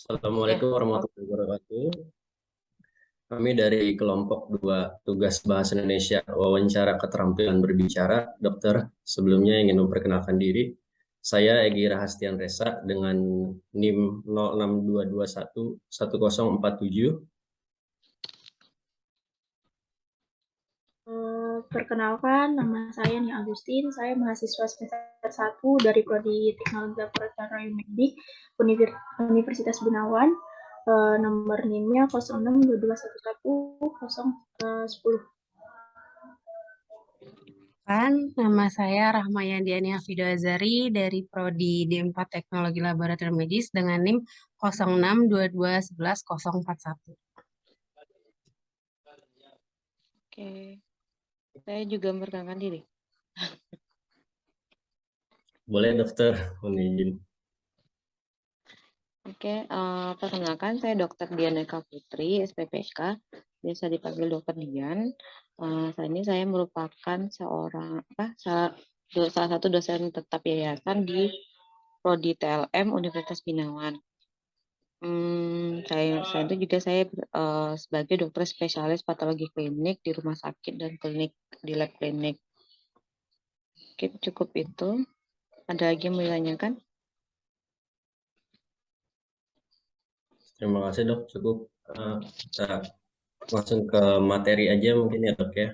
Assalamualaikum Ya, warahmatullahi wabarakatuh. Kami dari kelompok 2 tugas bahasa Indonesia wawancara keterampilan berbicara. Dokter, sebelumnya ingin memperkenalkan diri. Saya Egi Rahastian Resa dengan NIM 0622111047. perkenalkan, nama saya Nia Agustin. Saya mahasiswa semester 1 dari Prodi Teknologi Laboratorium Medik Universitas Gunawan. Nomor NIM-nya 0622111010. Nama saya Rahmayandi Hafidu Azari dari Prodi D4 Teknologi Laboratorium Medis dengan NIM 0622111041. Oke, saya juga memperkenalkan diri. Boleh dokter, mohon izin. Oke, perkenalkan saya Dr. Diana Eka Putri, SPPK, biasa dipanggil Dr. Dian. Saat ini saya merupakan salah satu dosen tetap yayasan di Prodi TLM Universitas Binawan. Saya itu juga sebagai dokter spesialis patologi klinik di rumah sakit dan klinik di lab klinik. Oke, cukup itu. Ada lagi yang mau ditanyakan? Terima kasih dok, cukup. Kita langsung ke materi aja mungkin ya dok ya.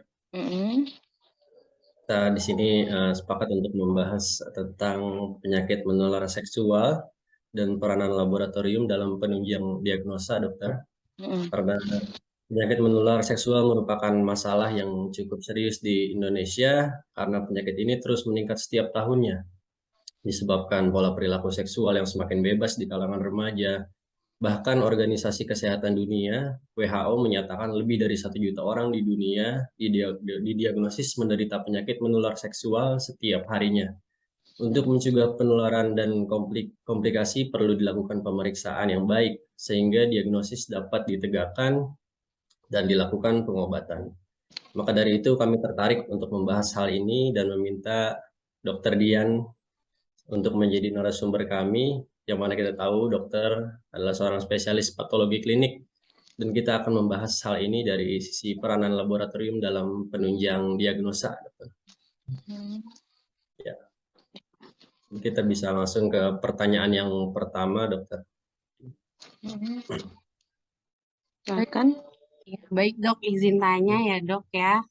Kita di sini sepakat untuk membahas tentang penyakit menular seksual dan peranan laboratorium dalam penunjang diagnosa, dokter. Karena penyakit menular seksual merupakan masalah yang cukup serius di Indonesia karena penyakit ini terus meningkat setiap tahunnya. Disebabkan pola perilaku seksual yang semakin bebas di kalangan remaja. Bahkan Organisasi Kesehatan Dunia, WHO, menyatakan lebih dari 1 juta orang di dunia didiagnosis menderita penyakit menular seksual setiap harinya. Untuk mencegah penularan dan komplikasi perlu dilakukan pemeriksaan yang baik sehingga diagnosis dapat ditegakkan dan dilakukan pengobatan. Maka dari itu kami tertarik untuk membahas hal ini dan meminta Dr. Dian untuk menjadi narasumber kami, yang mana kita tahu dokter adalah seorang spesialis patologi klinik, dan kita akan membahas hal ini dari sisi peranan laboratorium dalam penunjang diagnosa. Dokter. Ya. Kita bisa langsung ke pertanyaan yang pertama, dokter. Silakan. Baik dok, izin tanya ya dok ya.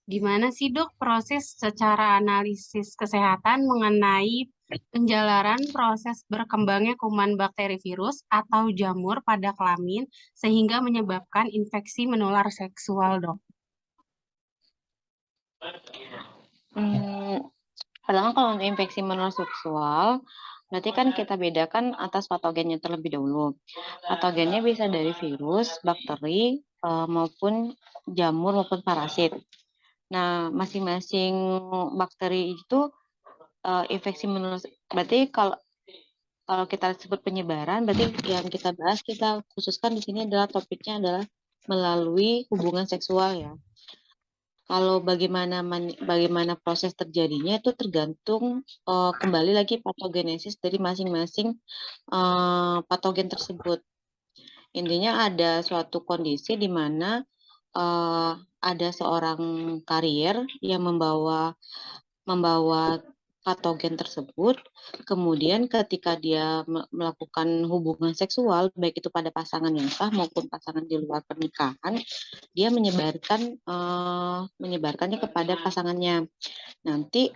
Gimana sih dok proses secara analisis kesehatan mengenai penjalaran proses berkembangnya kuman bakteri virus atau jamur pada kelamin sehingga menyebabkan infeksi menular seksual dok? Padahal kalau untuk infeksi menular seksual, berarti kan kita bedakan atas patogennya terlebih dahulu. Patogennya bisa dari virus, bakteri, maupun jamur maupun parasit. Nah, masing-masing bakteri itu infeksi menular. Berarti kalau kita sebut penyebaran, berarti yang kita bahas, kita khususkan di sini adalah topiknya adalah melalui hubungan seksual ya. Kalau bagaimana proses terjadinya itu tergantung kembali lagi patogenesis dari masing-masing patogen tersebut. Intinya ada suatu kondisi di mana ada seorang karier yang membawa patogen tersebut, kemudian ketika dia melakukan hubungan seksual, baik itu pada pasangan yang sah maupun pasangan di luar pernikahan, dia menyebarkannya kepada pasangannya. Nanti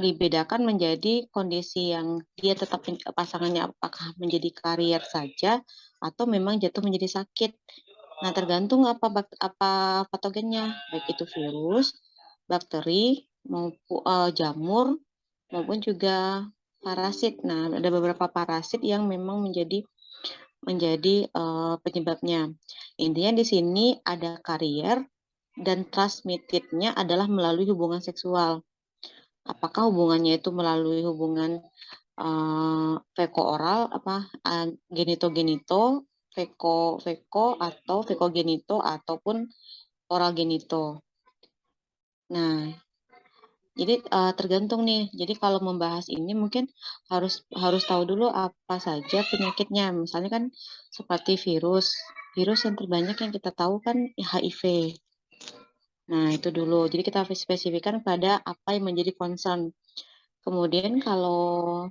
dibedakan menjadi kondisi yang dia tetap pasangannya apakah menjadi karier saja atau memang jatuh menjadi sakit. Nah, tergantung apa patogennya, baik itu virus, bakteri, maupun jamur, maupun juga parasit. Nah, ada beberapa parasit yang memang menjadi penyebabnya. Intinya di sini ada karier dan transmitted-nya adalah melalui hubungan seksual. Apakah hubungannya itu melalui hubungan feko-oral, genito-genito, feko-feko atau feko-genito ataupun oral genito. Nah, Jadi tergantung nih. Jadi kalau membahas ini mungkin harus tahu dulu apa saja penyakitnya. Misalnya kan seperti virus. Virus yang terbanyak yang kita tahu kan HIV. Nah, itu dulu. Jadi kita harus spesifikkan pada apa yang menjadi concern. Kemudian kalau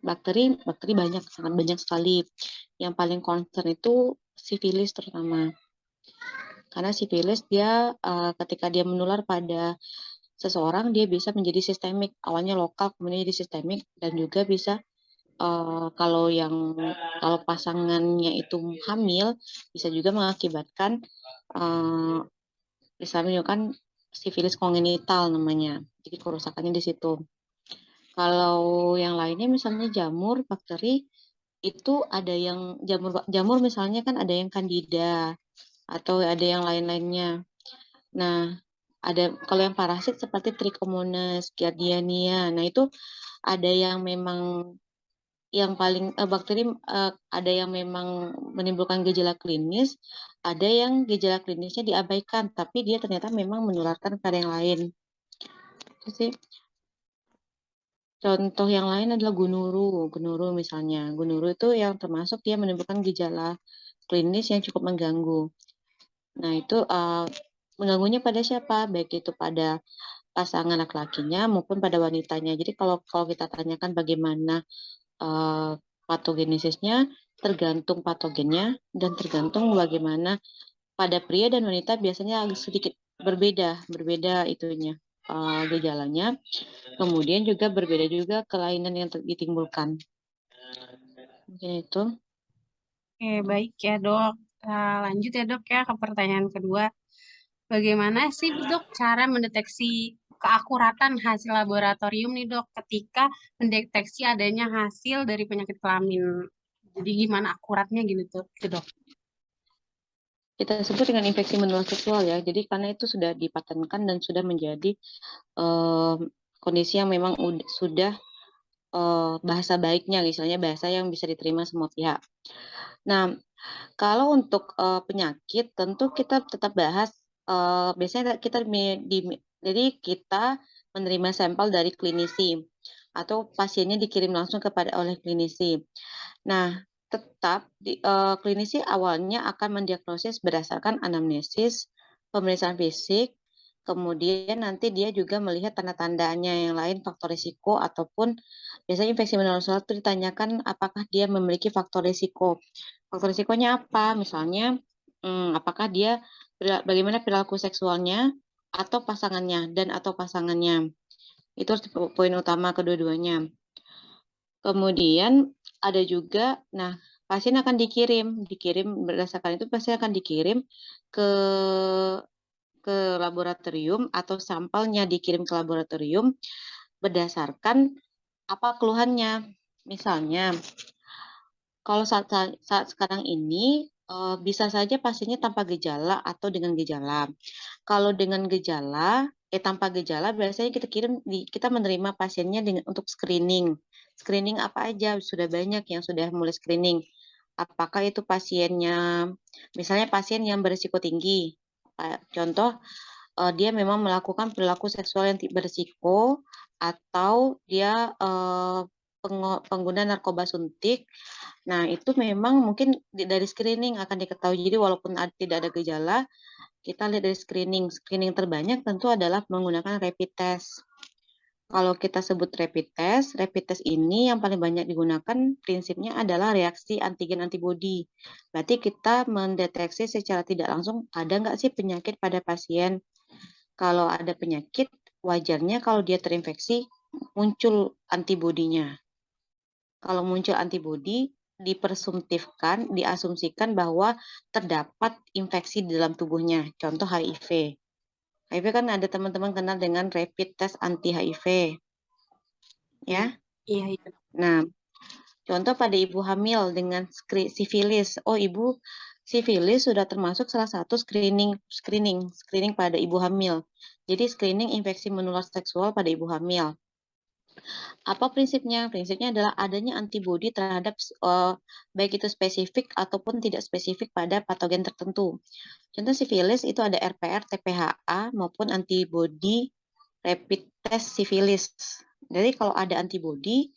bakteri banyak, sangat banyak sekali. Yang paling concern itu sifilis terutama. Karena sifilis dia ketika dia menular pada seseorang, dia bisa menjadi sistemik. Awalnya lokal, kemudian jadi sistemik, dan juga bisa kalau pasangannya itu hamil, bisa juga mengakibatkan bisa menunjukkan sifilis kongenital namanya. Jadi kerusakannya di situ. Kalau yang lainnya misalnya jamur, bakteri, itu ada yang jamur misalnya kan ada yang candida atau ada yang lain-lainnya. Nah, kalau yang parasit seperti Trichomonas, Giardiania. Nah, itu ada yang memang yang paling bakteri ada yang memang menimbulkan gejala klinis, ada yang gejala klinisnya diabaikan, tapi dia ternyata memang menularkan pada yang lain. Itu sih. Contoh yang lain adalah gunuru misalnya. Gunuru itu yang termasuk dia menimbulkan gejala klinis yang cukup mengganggu. Nah, itu mengganggunya pada siapa? Baik itu pada pasangan laki-lakinya maupun pada wanitanya. Jadi kalau kita tanyakan bagaimana patogenesisnya, tergantung patogennya dan tergantung bagaimana pada pria dan wanita biasanya agak sedikit berbeda itunya gejalanya. Kemudian juga berbeda juga kelainan yang ditimbulkan. Mungkin itu. Oke, baik ya dok. Lanjut ya dok ya ke pertanyaan kedua. Bagaimana sih dok cara mendeteksi keakuratan hasil laboratorium nih dok ketika mendeteksi adanya hasil dari penyakit kelamin? Jadi gimana akuratnya gitu dok? Kita sebut dengan infeksi menular seksual ya. Jadi karena itu sudah dipatenkan dan sudah menjadi kondisi yang memang sudah bahasa baiknya, misalnya bahasa yang bisa diterima semua pihak. Nah, kalau untuk penyakit, tentu kita tetap bahas. Biasanya jadi kita menerima sampel dari klinisi atau pasiennya dikirim langsung oleh klinisi. Nah, tetap klinisi awalnya akan mendiagnosis berdasarkan anamnesis, pemeriksaan fisik, kemudian nanti dia juga melihat tanda-tandanya yang lain, faktor risiko, ataupun biasanya infeksi menular seksual itu ditanyakan apakah dia memiliki faktor risiko. Faktor risikonya apa? Misalnya, apakah dia bagaimana perilaku seksualnya atau pasangannya atau pasangannya. Itu harus poin utama kedua-duanya. Kemudian ada juga, nah pasien akan dikirim berdasarkan itu pasien akan dikirim ke laboratorium atau sampelnya dikirim ke laboratorium berdasarkan apa keluhannya. Misalnya, kalau saat sekarang ini bisa saja pasiennya tanpa gejala atau dengan gejala. Kalau dengan gejala, tanpa gejala biasanya kita menerima pasiennya untuk screening. Screening apa aja? Sudah banyak yang sudah mulai screening. Apakah itu pasiennya, misalnya pasien yang berisiko tinggi. Contoh, dia memang melakukan perilaku seksual yang berisiko atau dia pengguna narkoba suntik. Nah, itu memang mungkin dari screening akan diketahui. Jadi walaupun tidak ada gejala, kita lihat dari screening. Screening terbanyak tentu adalah menggunakan rapid test. Kalau kita sebut rapid test ini yang paling banyak digunakan prinsipnya adalah reaksi antigen antibodi. Berarti kita mendeteksi secara tidak langsung ada nggak sih penyakit pada pasien. Kalau ada penyakit, wajarnya kalau dia terinfeksi muncul antibodinya. Kalau muncul antibodi, diasumsikan bahwa terdapat infeksi di dalam tubuhnya. Contoh HIV. HIV kan ada teman-teman kenal dengan rapid test anti-HIV. Ya? Iya. Nah, contoh pada ibu hamil dengan sifilis. Oh, ibu sifilis sudah termasuk salah satu screening pada ibu hamil. Jadi screening infeksi menular seksual pada ibu hamil. Apa prinsipnya? Prinsipnya adalah adanya antibodi terhadap baik itu spesifik ataupun tidak spesifik pada patogen tertentu. Contoh sifilis itu ada RPR, TPHA maupun antibodi rapid test sifilis. Jadi kalau ada antibodi,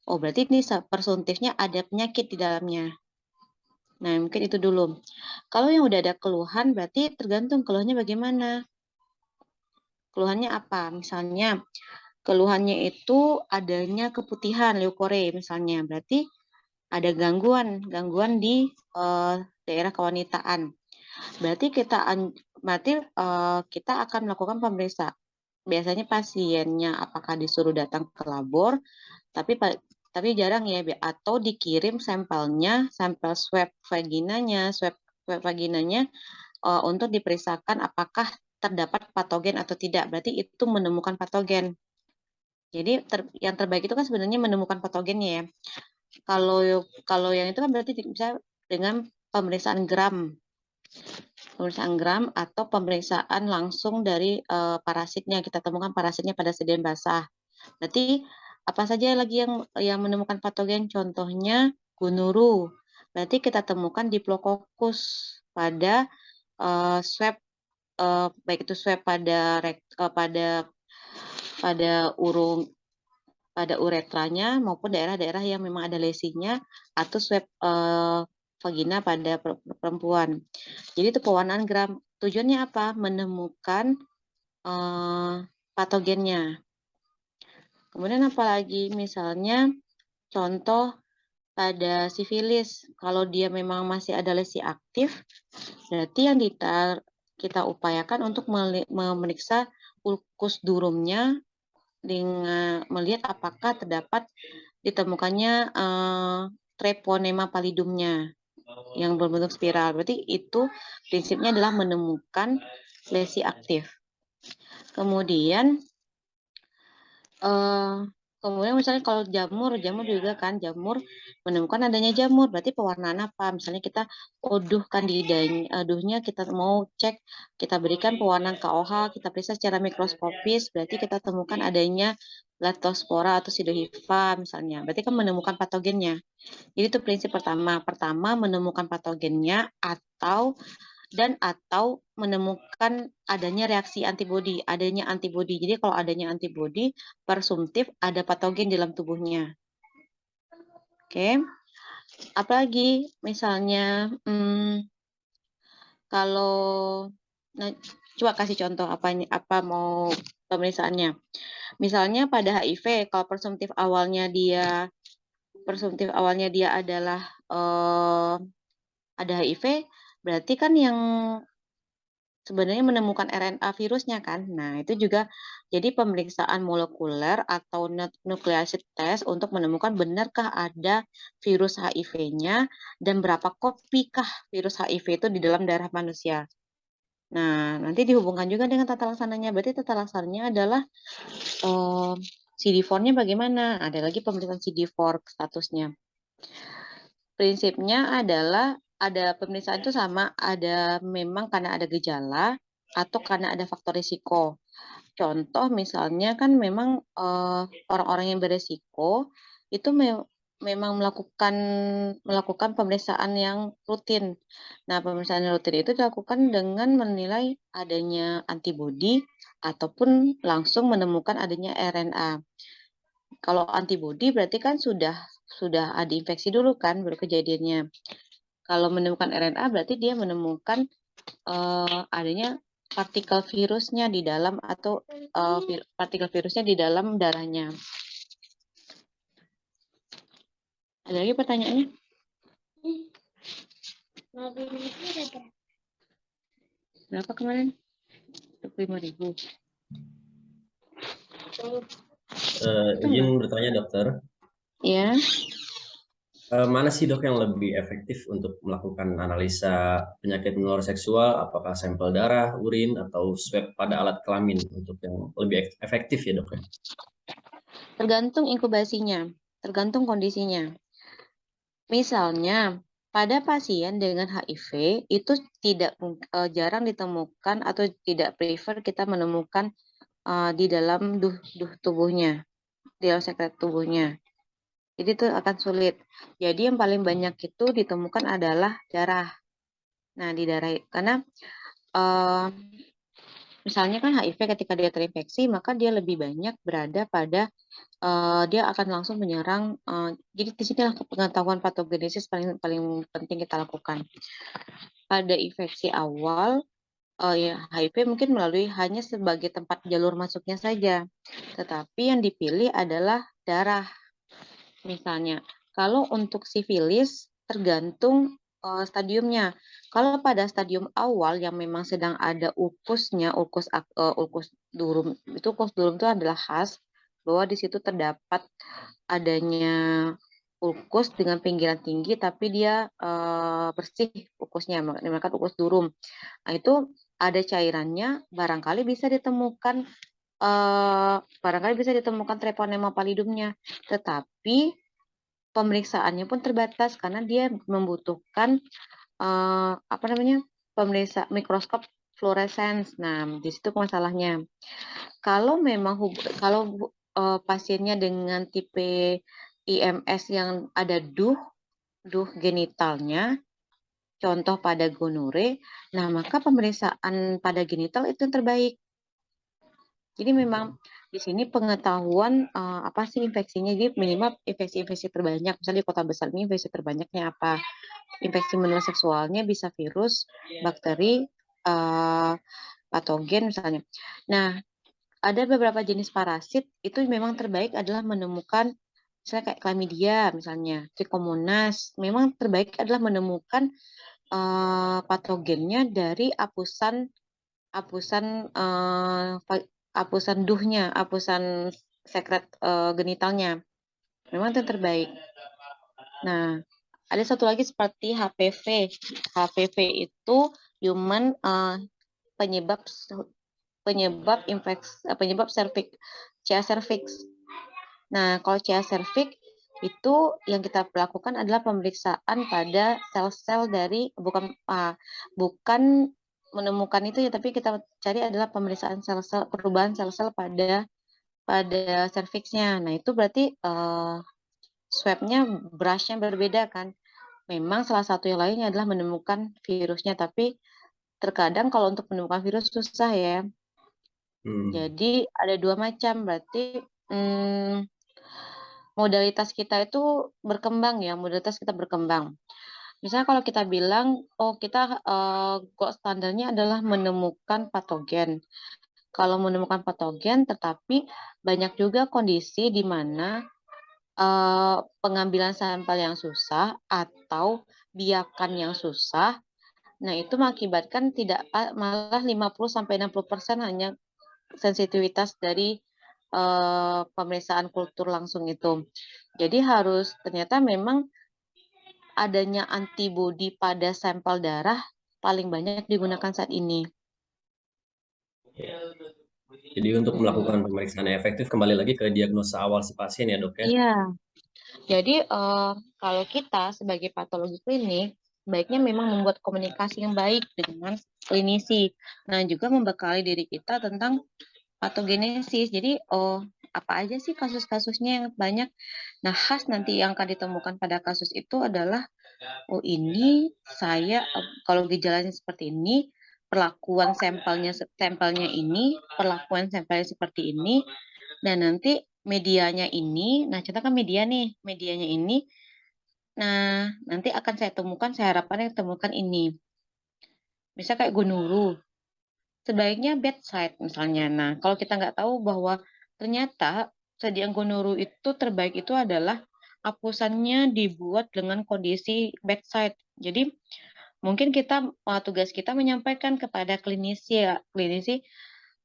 oh berarti ini presuntifnya ada penyakit di dalamnya. Nah, mungkin itu dulu. Kalau yang udah ada keluhan, berarti tergantung keluhannya bagaimana. Keluhannya apa? Misalnya, keluhannya itu adanya keputihan, leukore misalnya. Berarti ada gangguan di daerah kewanitaan. Berarti kita akan melakukan pemeriksaan. Biasanya pasiennya apakah disuruh datang ke labor, tapi jarang ya, atau dikirim sampelnya, sampel swab vaginanya untuk diperiksakan apakah terdapat patogen atau tidak. Berarti itu menemukan patogen. Jadi yang terbaik itu kan sebenarnya menemukan patogennya ya. Kalau yang itu kan berarti bisa dengan pemeriksaan gram. Pemeriksaan gram atau pemeriksaan langsung dari parasitnya. Kita temukan parasitnya pada sedia basah. Berarti apa saja lagi yang menemukan patogen? Contohnya gunuru. Berarti kita temukan diplococcus pada swab, baik itu swab pada uretranya maupun daerah-daerah yang memang ada lesinya, atau swab vagina pada perempuan. Jadi itu pewarnaan gram. Tujuannya apa? Menemukan patogennya. Kemudian apalagi? Misalnya contoh pada sifilis, kalau dia memang masih ada lesi aktif, berarti yang kita upayakan untuk memeriksa ulkus durumnya dengan melihat apakah terdapat ditemukannya treponema pallidumnya yang berbentuk spiral. Berarti itu prinsipnya adalah menemukan lesi aktif. Kemudian misalnya kalau jamur juga kan, jamur menemukan adanya jamur, berarti pewarnaan apa? Misalnya kita oduh kandidanya, kita mau cek, kita berikan pewarnaan KOH, kita periksa secara mikroskopis, berarti kita temukan adanya Leptospora atau Pseudohypha misalnya, berarti kan menemukan patogennya. Jadi itu prinsip pertama menemukan patogennya atau menemukan adanya reaksi antibodi, Jadi kalau adanya antibodi, presumptif ada patogen dalam tubuhnya. Oke. Apalagi misalnya kalau coba kasih contoh apa mau pemeriksaannya. Misalnya pada HIV, kalau presumptif awalnya dia adalah ada HIV, berarti kan yang sebenarnya menemukan RNA virusnya kan. Nah, itu juga jadi pemeriksaan molekuler atau nucleic acid test untuk menemukan benarkah ada virus HIV-nya dan berapa kopikah virus HIV itu di dalam darah manusia. Nah, nanti dihubungkan juga dengan tata laksananya. Berarti tata laksananya adalah CD4-nya bagaimana? Ada lagi pemeriksaan CD4 statusnya. Prinsipnya adalah ada pemeriksaan itu sama, ada memang karena ada gejala atau karena ada faktor risiko. Contoh misalnya kan memang orang-orang yang beresiko itu memang melakukan pemeriksaan yang rutin. Nah, pemeriksaan rutin itu dilakukan dengan menilai adanya antibodi ataupun langsung menemukan adanya RNA. Kalau antibodi berarti kan sudah ada infeksi dulu kan baru kejadiannya. Kalau menemukan RNA berarti dia menemukan adanya partikel virusnya di dalam atau partikel virusnya di dalam darahnya. Ada lagi pertanyaannya? Berapa kemarin? 25.000. Izin bertanya dokter. Ya. Mana sih dok yang lebih efektif untuk melakukan analisa penyakit menular seksual? Apakah sampel darah, urin, atau swab pada alat kelamin untuk yang lebih efektif ya dok? Tergantung inkubasinya, tergantung kondisinya. Misalnya pada pasien dengan HIV itu jarang ditemukan atau tidak prefer kita menemukan di dalam duh tubuhnya, di dalam sekret tubuhnya. Jadi itu akan sulit. Jadi yang paling banyak itu ditemukan adalah darah. Nah, di darah karena Misalnya kan HIV ketika dia terinfeksi, maka dia lebih banyak berada pada dia akan langsung menyerang. Jadi di sinilah pengetahuan patogenesis paling penting kita lakukan. Pada infeksi awal, ya, HIV mungkin melalui hanya sebagai tempat jalur masuknya saja, tetapi yang dipilih adalah darah. Misalnya, kalau untuk sifilis tergantung stadiumnya. Kalau pada stadium awal yang memang sedang ada ulkusnya, ulkus durum itu adalah khas bahwa di situ terdapat adanya ulkus dengan pinggiran tinggi, tapi dia bersih ulkusnya, menggunakan ulkus durum. Nah, itu ada cairannya, barangkali bisa ditemukan Treponema pallidumnya, tetapi pemeriksaannya pun terbatas karena dia membutuhkan pemeriksa mikroskop fluorescens. Nah, di situ masalahnya. Kalau memang pasiennya dengan tipe IMS yang ada duh genitalnya, contoh pada gonore, nah maka pemeriksaan pada genital itu yang terbaik. Jadi memang di sini pengetahuan apa sih infeksinya, jadi minimal infeksi terbanyak, misalnya di kota besar ini infeksi terbanyaknya apa. Infeksi menular seksualnya bisa virus, bakteri, patogen misalnya. Nah, ada beberapa jenis parasit, itu memang terbaik adalah menemukan, misalnya kayak chlamydia misalnya, trichomonas, memang terbaik adalah menemukan patogennya dari apusan duhnya, apusan sekret genitalnya. Memang itu terbaik. Nah, ada satu lagi seperti HPV. HPV itu human penyebab cervix, CA cervix. Nah, kalau CA cervix itu yang kita lakukan adalah pemeriksaan pada sel-sel dari bukan menemukan itu ya, tapi kita cari adalah pemeriksaan sel-sel, perubahan sel-sel pada cervixnya. Nah, itu berarti swabnya, brushnya berbeda kan. Memang salah satu yang lainnya adalah menemukan virusnya, tapi terkadang kalau untuk menemukan virus susah ya. Jadi ada dua macam, berarti modalitas kita itu berkembang ya, Misalnya kalau kita bilang, kita gold standarnya adalah menemukan patogen. Kalau menemukan patogen, tetapi banyak juga kondisi di mana pengambilan sampel yang susah atau biakan yang susah. Nah, itu mengakibatkan malah 50-60% hanya sensitivitas dari pemeriksaan kultur langsung itu. Jadi ternyata memang adanya antibodi pada sampel darah paling banyak digunakan saat ini. Jadi untuk melakukan pemeriksaan yang efektif kembali lagi ke diagnosa awal si pasien ya, Dok ya? Iya. Jadi kalau kita sebagai patologi klinik, baiknya memang membuat komunikasi yang baik dengan klinisi. Nah, juga membekali diri kita tentang patogenesis. Jadi, apa aja sih kasus-kasusnya yang banyak? Nah, khas nanti yang akan ditemukan pada kasus itu adalah, ini kalau gejalanya seperti ini, perlakuan sampelnya ini, perlakuan sampelnya seperti ini, dan nanti medianya ini, nah contoh kan medianya ini, nah nanti akan saya harapkan temukan ini. Misal kayak gonuru, sebaiknya bedside misalnya. Nah, kalau kita nggak tahu bahwa ternyata sediaan gonuru itu terbaik itu adalah apusannya dibuat dengan kondisi bedside. Jadi mungkin tugas kita menyampaikan kepada klinisi,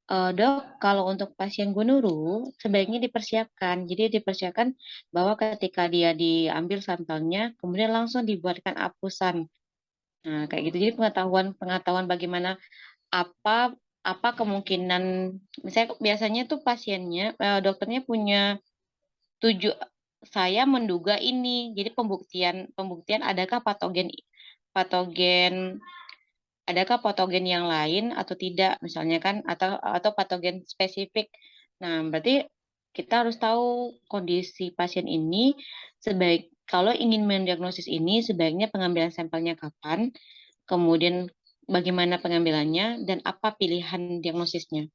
Dok, kalau untuk pasien gonuru sebaiknya dipersiapkan. Jadi dipersiapkan bahwa ketika dia diambil sampelnya, kemudian langsung dibuatkan apusan. Nah, kayak gitu. Jadi pengetahuan bagaimana apa kemungkinan, misalnya biasanya tuh pasiennya, dokternya punya saya menduga ini. Jadi pembuktian adakah patogen yang lain atau tidak, misalnya kan, atau patogen spesifik. Nah, berarti kita harus tahu kondisi pasien ini. Kalau ingin mendiagnosis ini, sebaiknya pengambilan sampelnya kapan, kemudian bagaimana pengambilannya, dan apa pilihan diagnosisnya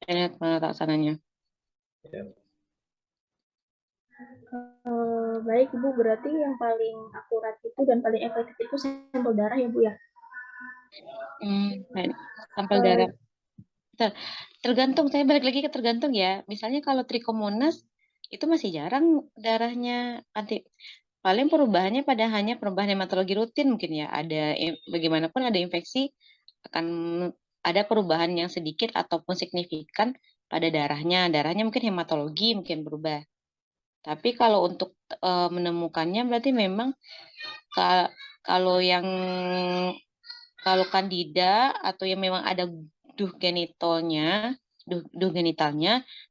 dan penelaksananya. Baik Ibu, berarti yang paling akurat itu dan paling efektif itu sampel darah ya Bu ya? Sampel darah. Tergantung, saya balik lagi ke tergantung ya. Misalnya kalau Trichomonas itu masih jarang darahnya paling perubahannya pada hanya perubahan hematologi rutin mungkin ya. Ada bagaimanapun ada infeksi akan ada perubahan yang sedikit ataupun signifikan pada darahnya. Darahnya mungkin hematologi mungkin berubah. Tapi kalau untuk menemukannya berarti memang kalau Candida atau yang memang ada duh genitalnya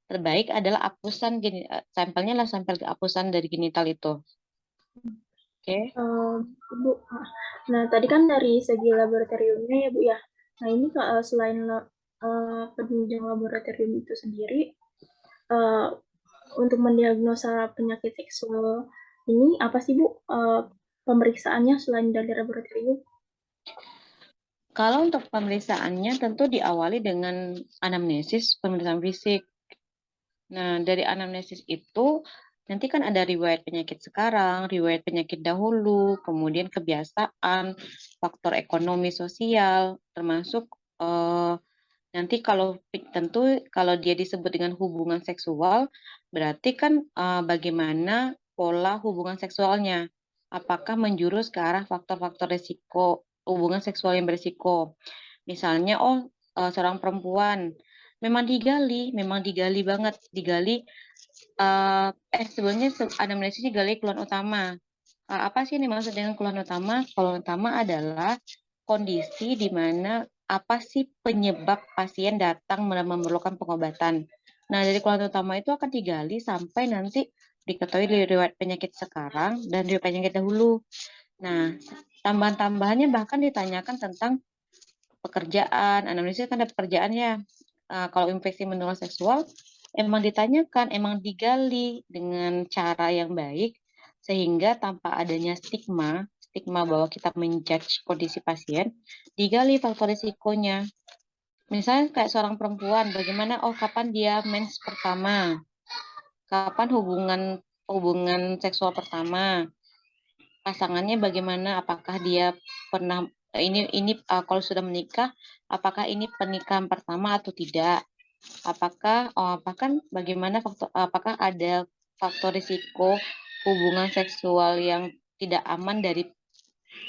terbaik adalah apusan sampelnya lah sampel apusan dari genital itu. Oke. Bu, nah tadi kan dari segi laboratoriumnya ya Bu ya. Nah ini selain penunjang laboratorium itu sendiri, untuk mendiagnosa penyakit seksual ini apa sih Bu pemeriksaannya selain dari laboratorium? Kalau untuk pemeriksaannya tentu diawali dengan anamnesis, pemeriksaan fisik. Nah, dari anamnesis itu nanti kan ada riwayat penyakit sekarang, riwayat penyakit dahulu, kemudian kebiasaan, faktor ekonomi sosial, termasuk nanti tentu kalau dia disebut dengan hubungan seksual, berarti kan bagaimana pola hubungan seksualnya. Apakah menjurus ke arah faktor-faktor risiko hubungan seksual yang berisiko. Misalnya, seorang perempuan memang digali banget, sebenarnya anamnesisnya gali keluhan utama. Apa sih ini maksud dengan keluhan utama? Keluhan utama adalah kondisi di mana apa sih penyebab pasien datang memerlukan pengobatan. Nah, dari keluhan utama itu akan digali sampai nanti diketahui riwayat penyakit sekarang dan riwayat penyakit dahulu. Nah, tambahan-tambahannya bahkan ditanyakan tentang pekerjaan, anamnesis kan ada pekerjaannya. Kalau infeksi menular seksual, emang ditanyakan, emang digali dengan cara yang baik, sehingga tanpa adanya stigma bahwa kita menjudge kondisi pasien, digali faktor risikonya. Misalnya kayak seorang perempuan, bagaimana, kapan dia mens pertama, kapan hubungan seksual pertama, pasangannya bagaimana, apakah dia pernah kalau sudah menikah, apakah ini pernikahan pertama atau tidak, apakah apakah ada faktor risiko hubungan seksual yang tidak aman dari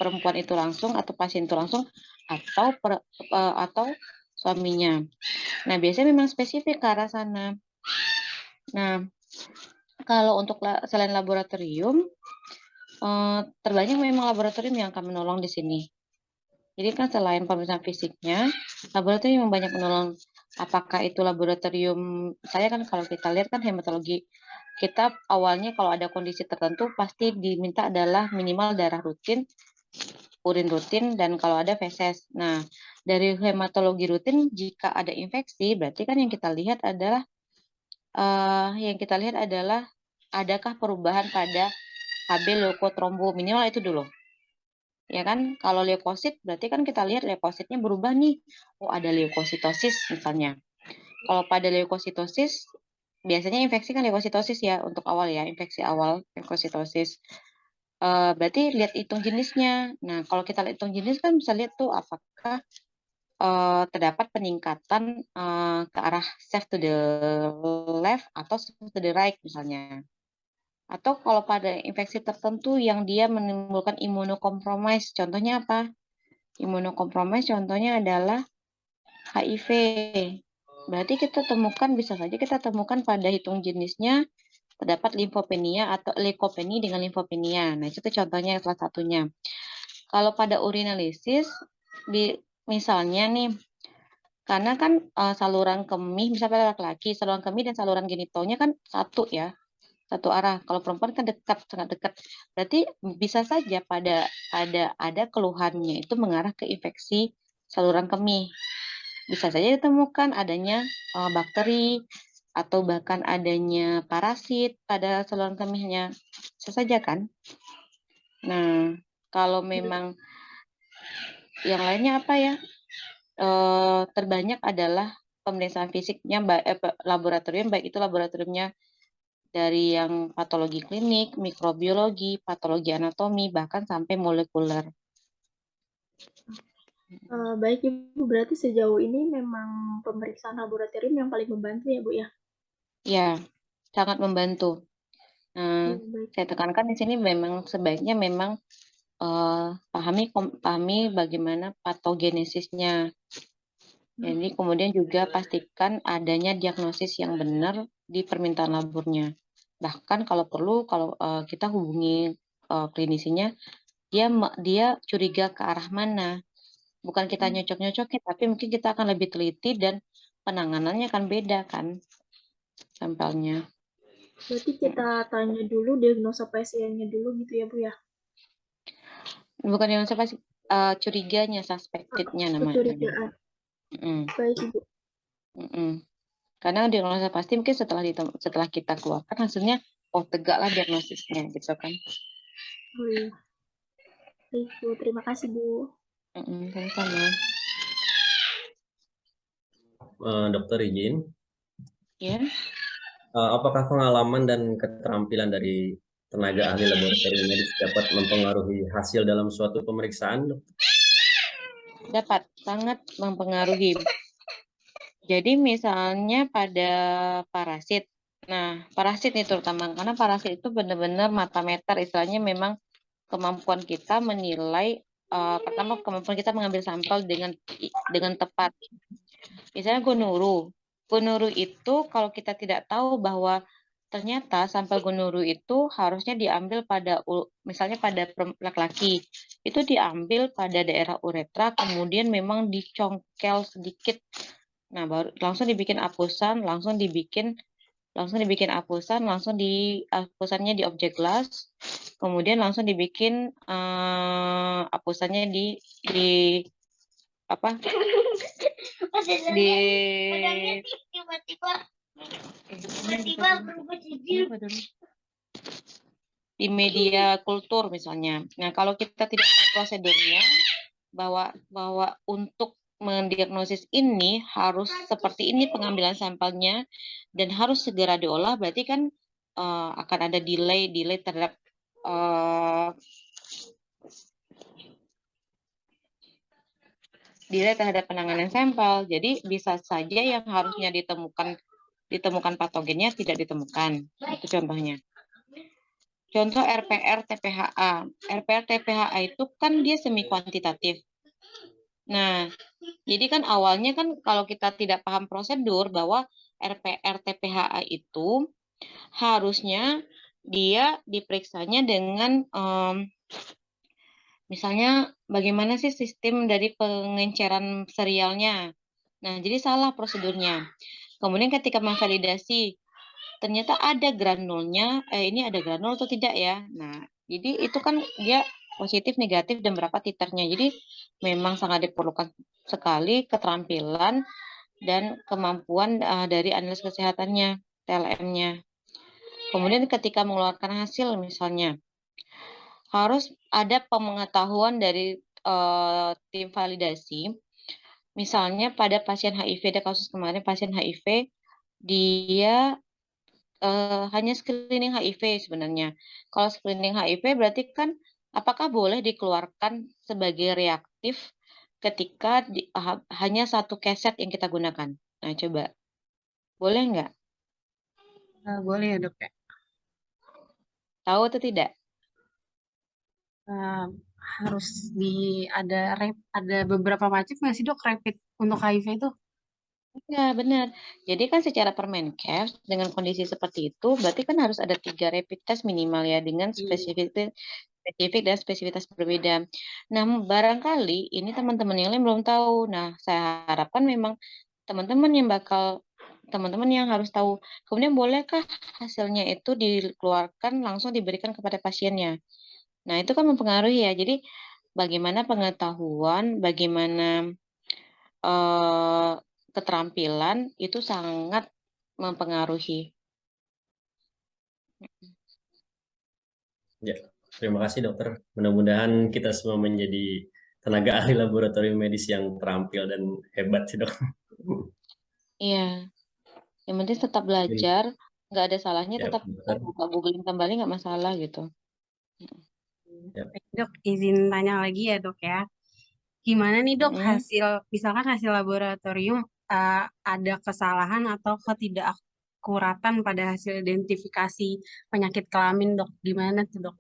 perempuan itu langsung atau pasien itu langsung atau suaminya. Nah, biasanya memang spesifik ke arah sana. Nah, kalau untuk selain laboratorium, terbanyak memang laboratorium yang akan menolong di sini. Jadi kan selain pemeriksaan fisiknya, laboratorium yang banyak menolong. Apakah itu laboratorium, saya kan kalau kita lihat kan hematologi, kita awalnya kalau ada kondisi tertentu pasti diminta adalah minimal darah rutin, urin rutin, dan kalau ada feses. Nah, dari hematologi rutin, jika ada infeksi, berarti kan yang kita lihat adalah adakah perubahan pada Hb leukotrombo, minimal itu dulu. Ya kan, kalau leukosit berarti kan kita lihat leukositnya berubah nih. Ada leukositosis misalnya. Kalau pada leukositosis, biasanya infeksi kan leukositosis ya, untuk awal ya, infeksi awal leukositosis. Berarti lihat hitung jenisnya. Nah, kalau kita lihat hitung jenis kan bisa lihat tuh apakah terdapat peningkatan ke arah shift to the left atau shift to the right misalnya. Atau kalau pada infeksi tertentu yang dia menimbulkan imunokompromis, contohnya apa? Imunokompromis contohnya adalah HIV. Berarti bisa saja kita temukan pada hitung jenisnya terdapat limfopenia atau leukopenia dengan limfopenia. Nah, itu contohnya salah satunya. Kalau pada urinalisis, misalnya nih, karena kan saluran kemih, misalnya pada laki-laki, saluran kemih dan saluran genitalnya kan satu ya, satu arah. Kalau perempuan kan sangat dekat. Berarti bisa saja ada keluhannya itu mengarah ke infeksi saluran kemih. Bisa saja ditemukan adanya bakteri atau bahkan adanya parasit pada saluran kemihnya. Bisa saja kan? Nah, kalau memang yang lainnya apa ya? Terbanyak adalah pemeriksaan fisiknya, laboratorium, baik itu laboratoriumnya dari yang patologi klinik, mikrobiologi, patologi anatomi, bahkan sampai molekuler. Baik Ibu, berarti sejauh ini memang pemeriksaan laboratorium yang paling membantu ya Bu ya? Ya, sangat membantu. Nah, Baik. saya tekankan di sini memang sebaiknya memang pahami bagaimana patogenesisnya. Jadi kemudian juga pastikan adanya diagnosis yang benar di permintaan labornya. Bahkan kalau perlu, kalau kita hubungi klinisinya, dia curiga ke arah mana. Bukan kita nyocok-nyocokin, tapi mungkin kita akan lebih teliti dan penanganannya akan beda kan sampelnya. Berarti kita tanya dulu diagnosa pasiennya dulu gitu ya Bu ya? Bukan yang siapa sih, curiganya, suspected-nya namanya. Kecurigaan. Baik Ibu. Karena diagnosa pasti mungkin setelah kita keluarkan hasilnya, oh tegak lah diagnosisnya gitu kan. Oh iya. Baik Bu, terima kasih Bu. Sama-sama. Dokter izin. Ya. Apakah pengalaman dan keterampilan dari tenaga ahli laboratorium medis dapat mempengaruhi hasil dalam suatu pemeriksaan, Dok? Dapat, sangat mempengaruhi. Jadi misalnya pada parasit. Nah, parasit nih terutama, karena parasit itu benar-benar mata-meter, istilahnya memang kemampuan kita menilai, pertama kemampuan kita mengambil sampel dengan tepat. Misalnya gonuru itu kalau kita tidak tahu bahwa ternyata sampel gonuru itu harusnya diambil pada, misalnya pada laki-laki, itu diambil pada daerah uretra, kemudian memang dicongkel sedikit. Nah, baru langsung dibikin apusan, langsung dibikin apusan, apusannya di objek glass, kemudian langsung dibikin apusannya di apa? Di media kultur misalnya. Nah, kalau kita tidak tahu prosedurnya, bahwa untuk mendiagnosis ini harus seperti ini pengambilan sampelnya dan harus segera diolah, berarti kan akan ada delay terhadap penanganan sampel. Jadi bisa saja yang harusnya ditemukan patogennya tidak ditemukan. Itu contohnya. Contoh RPR TPHA. RPR TPHA itu kan dia semi kuantitatif. Nah, jadi kan awalnya kan kalau kita tidak paham prosedur bahwa RPR TPHA itu harusnya dia diperiksanya dengan misalnya bagaimana sih sistem dari pengenceran serialnya. Nah, jadi salah prosedurnya. Kemudian ketika memvalidasi, ternyata ada granulnya, ini ada granul atau tidak ya. Nah, jadi itu kan dia positif, negatif, dan berapa titernya. Jadi memang sangat diperlukan sekali keterampilan dan kemampuan dari analis kesehatannya, TLM-nya. Kemudian ketika mengeluarkan hasil misalnya, harus ada pengetahuan dari tim validasi. Misalnya pada pasien HIV, ada kasus kemarin pasien HIV, dia hanya screening HIV sebenarnya. Kalau screening HIV berarti kan apakah boleh dikeluarkan sebagai reaktif ketika hanya satu keset yang kita gunakan? Nah, coba. Boleh nggak? Boleh ya dok ya. Tahu atau tidak? Harus ada beberapa macam nggak sih dok rapid untuk HIV itu? Ya, benar. Jadi kan secara Permenkes dengan kondisi seperti itu, berarti kan harus ada 3 rapid test minimal ya, dengan spesifik dan spesifitas berbeda. Nah, barangkali ini teman-teman yang lain belum tahu. Nah, saya harapkan memang teman-teman yang harus tahu. Kemudian bolehkah hasilnya itu dikeluarkan langsung diberikan kepada pasiennya? Nah, itu kan mempengaruhi ya. Jadi, bagaimana pengetahuan, bagaimana keterampilan itu sangat mempengaruhi. Ya, terima kasih dokter. Mudah-mudahan kita semua menjadi tenaga ahli laboratorium medis yang terampil dan hebat sih, Dok. Iya, yang penting tetap belajar, nggak ada salahnya Ya, tetap dokter. buka googling kembali, nggak masalah gitu. Ya. Dok, izin tanya lagi ya dok ya. Gimana nih dok Mm-mm. misalkan hasil laboratorium ada kesalahan atau ketidakakuratan pada hasil identifikasi penyakit kelamin dok? Gimana tuh dok?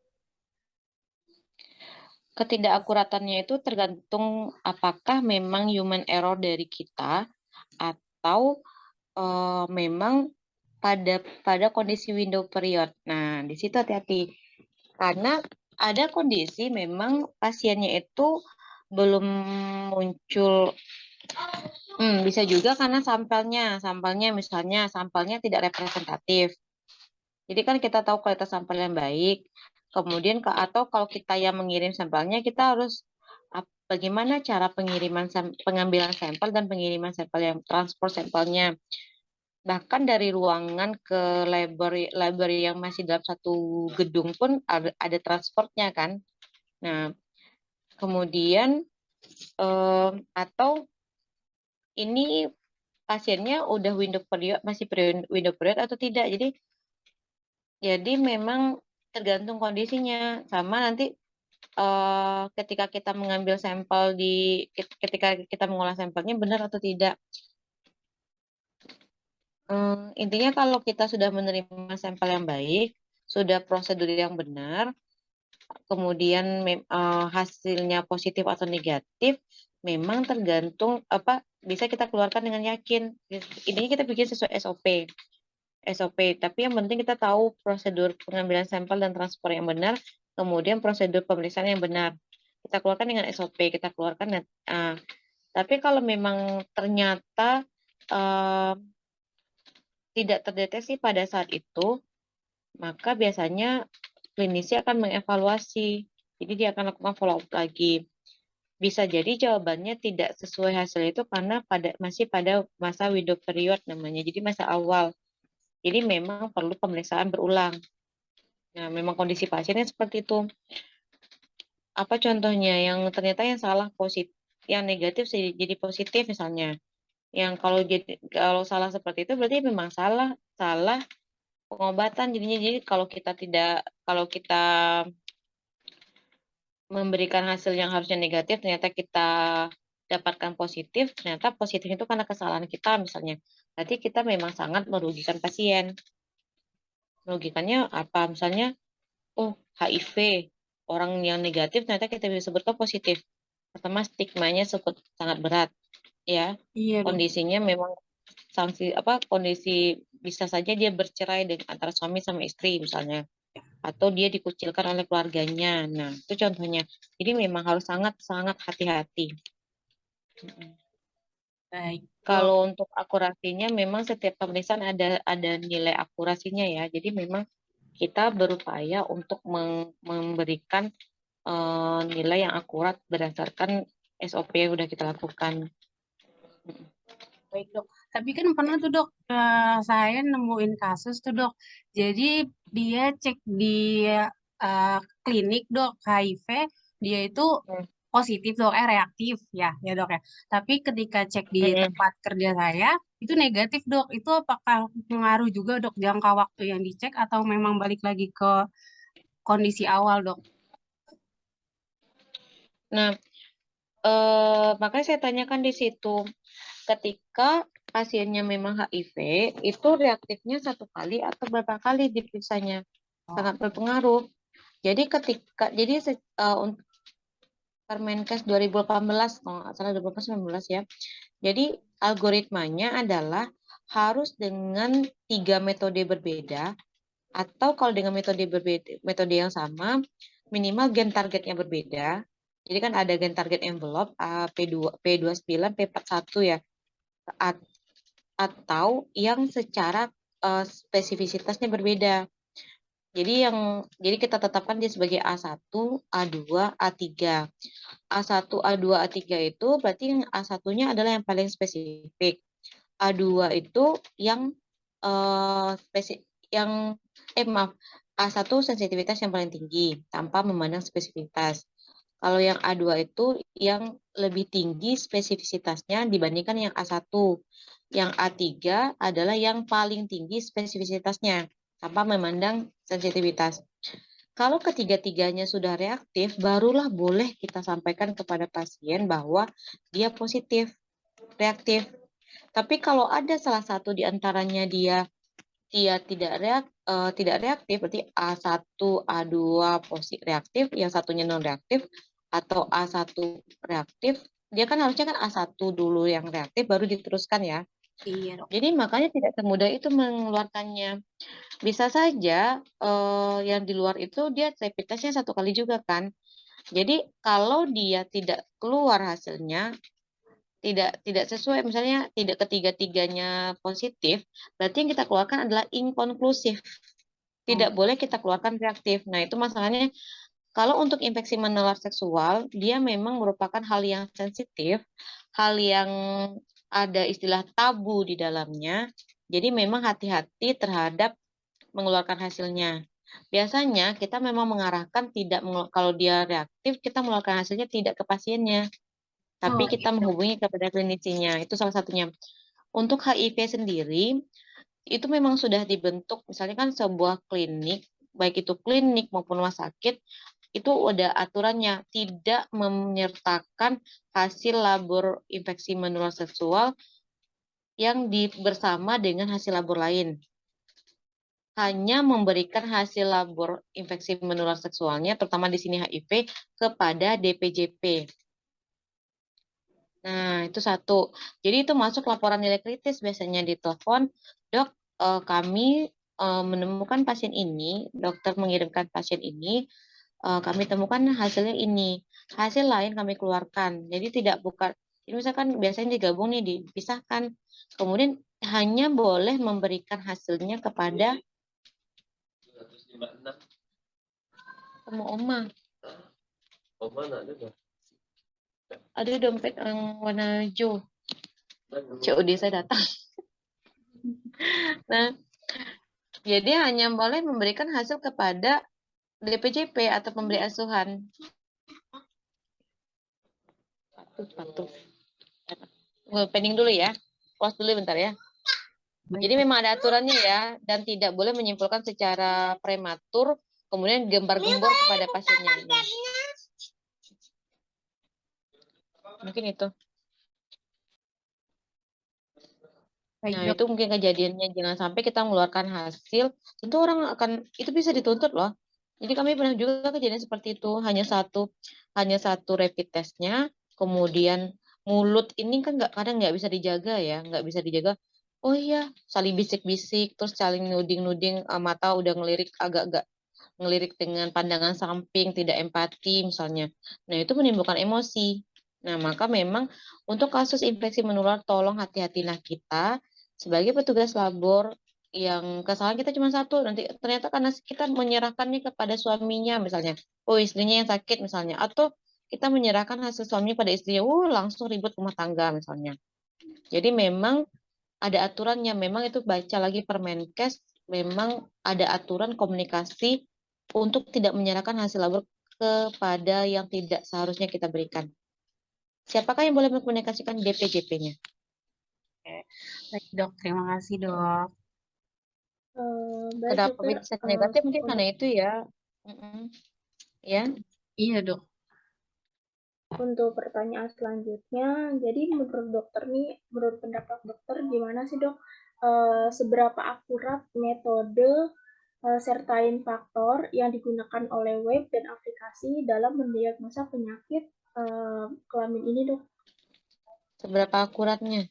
Ketidakakuratannya itu tergantung apakah memang human error dari kita atau memang pada kondisi window period. Nah, di situ hati-hati. Karena ada kondisi memang pasiennya itu belum muncul. Bisa juga karena sampelnya misalnya sampelnya tidak representatif. Jadi kan kita tahu kualitas sampel yang baik. Kemudian atau kalau kita yang mengirim sampelnya, kita harus bagaimana cara pengambilan sampel dan pengiriman sampel yang transport sampelnya. Bahkan dari ruangan ke library yang masih dalam satu gedung pun ada transportnya kan. Nah, kemudian atau ini pasiennya udah masih window period atau tidak. Jadi memang tergantung kondisinya. Sama nanti ketika kita mengambil sampel ketika kita mengolah sampelnya benar atau tidak. Intinya kalau kita sudah menerima sampel yang baik, sudah prosedur yang benar, kemudian hasilnya positif atau negatif, memang tergantung bisa kita keluarkan dengan yakin. Intinya kita bikin sesuai SOP. Tapi yang penting kita tahu prosedur pengambilan sampel dan transfer yang benar, kemudian prosedur pemeriksaan yang benar. Kita keluarkan dengan SOP, kita keluarkan. Tapi kalau memang ternyata tidak terdeteksi pada saat itu, maka biasanya klinisi akan mengevaluasi. Jadi dia akan lakukan follow up lagi. Bisa jadi jawabannya tidak sesuai hasil itu karena masih pada masa window period namanya. Jadi masa awal. Jadi memang perlu pemeriksaan berulang. Nah, memang kondisi pasiennya seperti itu. Apa contohnya yang ternyata yang salah positif, yang negatif jadi positif misalnya. Yang kalau salah seperti itu berarti memang salah pengobatan jadinya. Jadi kalau kita memberikan hasil yang harusnya negatif ternyata kita dapatkan positif, ternyata positif itu karena kesalahan kita misalnya. Berarti kita memang sangat merugikan pasien. Merugikannya apa? Misalnya, HIV, orang yang negatif ternyata kita bisa sebutkan positif. Pertama stigmanya sangat berat, ya. Iya dok. Kondisinya memang kondisi bisa saja dia bercerai dengan antara suami sama istri misalnya, atau dia dikucilkan oleh keluarganya. Nah, itu contohnya. Jadi memang harus sangat-sangat hati-hati. Baik. Kalau untuk akurasinya memang setiap pemeriksaan ada nilai akurasinya ya. Jadi memang kita berupaya untuk memberikan nilai yang akurat berdasarkan SOP yang sudah kita lakukan. Baik dok, tapi kan pernah tuh dok, saya nemuin kasus tuh dok. Jadi dia cek di klinik dok HIV, dia itu positif dok, reaktif ya dok ya. Tapi ketika cek di tempat kerja saya itu negatif dok. Itu apakah pengaruh juga dok jangka waktu yang dicek atau memang balik lagi ke kondisi awal dok? Nah, makanya saya tanyakan di situ. Ketika pasiennya memang HIV, itu reaktifnya 1 kali atau berapa kali diperiksanya? Sangat berpengaruh. Jadi untuk Permenkes 2018, kalau nggak salah 2019 ya. Jadi algoritmanya adalah harus dengan 3 metode berbeda, atau kalau dengan metode yang sama, minimal gen targetnya berbeda. Jadi kan ada gen target envelope P29, P41 ya. Atau yang secara spesifisitasnya berbeda. Jadi kita tetapkan dia sebagai A1, A2, A3. A1, A2, A3 itu berarti yang A1-nya adalah yang paling spesifik. A2 itu yang A1 sensitivitas yang paling tinggi tanpa memandang spesifitas. Kalau yang A2 itu yang lebih tinggi spesifisitasnya dibandingkan yang A1. Yang A3 adalah yang paling tinggi spesifisitasnya tanpa memandang sensitivitas. Kalau ketiga-tiganya sudah reaktif, barulah boleh kita sampaikan kepada pasien bahwa dia positif, reaktif. Tapi kalau ada salah satu di antaranya dia tidak reaktif, berarti A1, A2 reaktif, yang satunya non reaktif, atau A1 reaktif, dia kan harusnya kan A1 dulu yang reaktif baru diteruskan ya. Iya, Dok. Jadi makanya tidak semudah itu mengeluarkannya. Bisa saja yang di luar itu dia rapid testnya 1 kali juga kan. Jadi kalau dia tidak keluar hasilnya, tidak sesuai, misalnya tidak ketiga-tiganya positif, berarti yang kita keluarkan adalah inkonklusif. Tidak boleh kita keluarkan reaktif. Nah, itu masalahnya kalau untuk infeksi menular seksual, dia memang merupakan hal yang sensitif, hal yang ada istilah tabu di dalamnya. Jadi memang hati-hati terhadap mengeluarkan hasilnya. Biasanya kita memang mengarahkan kalau dia reaktif, kita mengeluarkan hasilnya tidak ke pasiennya, tapi kita menghubungi kepada klinisinya. Itu salah satunya. Untuk HIV sendiri, itu memang sudah dibentuk, misalnya kan sebuah klinik, baik itu klinik maupun rumah sakit, itu ada aturannya, tidak menyertakan hasil labor infeksi menular seksual yang bersama dengan hasil labor lain. Hanya memberikan hasil labor infeksi menular seksualnya, terutama di sini HIV, kepada DPJP. Nah, itu satu. Jadi itu masuk laporan nilai kritis biasanya di telepon, dok, kami menemukan pasien ini, dokter mengirimkan pasien ini, kami temukan hasilnya ini. Hasil lain kami keluarkan. Jadi ini misalkan biasanya digabung nih, dipisahkan. Kemudian hanya boleh memberikan hasilnya kepada sama oma. Ada dompet yang warna hijau. COD saya datang. Nah, jadi hanya boleh memberikan hasil kepada DPJP atau pemberi asuhan. Patuh. Pending dulu ya. Pause dulu bentar ya. Jadi memang ada aturannya ya, dan tidak boleh menyimpulkan secara prematur, kemudian gembar-gembor kepada pasiennya. Nah, mungkin itu. Nah, itu mungkin kejadiannya. Jangan sampai kita mengeluarkan hasil, tentu orang itu bisa dituntut loh. Jadi kami pernah juga kejadian seperti itu, hanya satu rapid testnya, kemudian mulut ini kan kadang nggak bisa dijaga ya, nggak bisa dijaga. Oh iya, saling bisik-bisik, terus saling nuding-nuding, mata udah agak-agak ngelirik dengan pandangan samping, tidak empati misalnya. Nah, itu menimbulkan emosi. Nah, maka memang untuk kasus infeksi menular, tolong hati-hatilah kita sebagai petugas labor yang kesalahan kita cuma satu, nanti ternyata karena kita menyerahkannya kepada suaminya misalnya, oh istrinya yang sakit misalnya, atau kita menyerahkan hasil suaminya pada istrinya, langsung ribut rumah tangga misalnya. Jadi memang ada aturannya, memang itu baca lagi Permenkes, memang ada aturan komunikasi untuk tidak menyerahkan hasil labor kepada yang tidak seharusnya kita berikan. Siapakah yang boleh mengkomunikasikan? DPJP-nya. Baik, dok. Terima kasih, dok. Baik, Kenapa dokter. bisa negatif mungkin karena itu ya. Ya. Iya, dok. Untuk pertanyaan selanjutnya, jadi menurut pendapat dokter, gimana sih dok, seberapa akurat metode sertain faktor yang digunakan oleh web dan aplikasi dalam mendiagnosa penyakit kelamin ini dok? Seberapa akuratnya?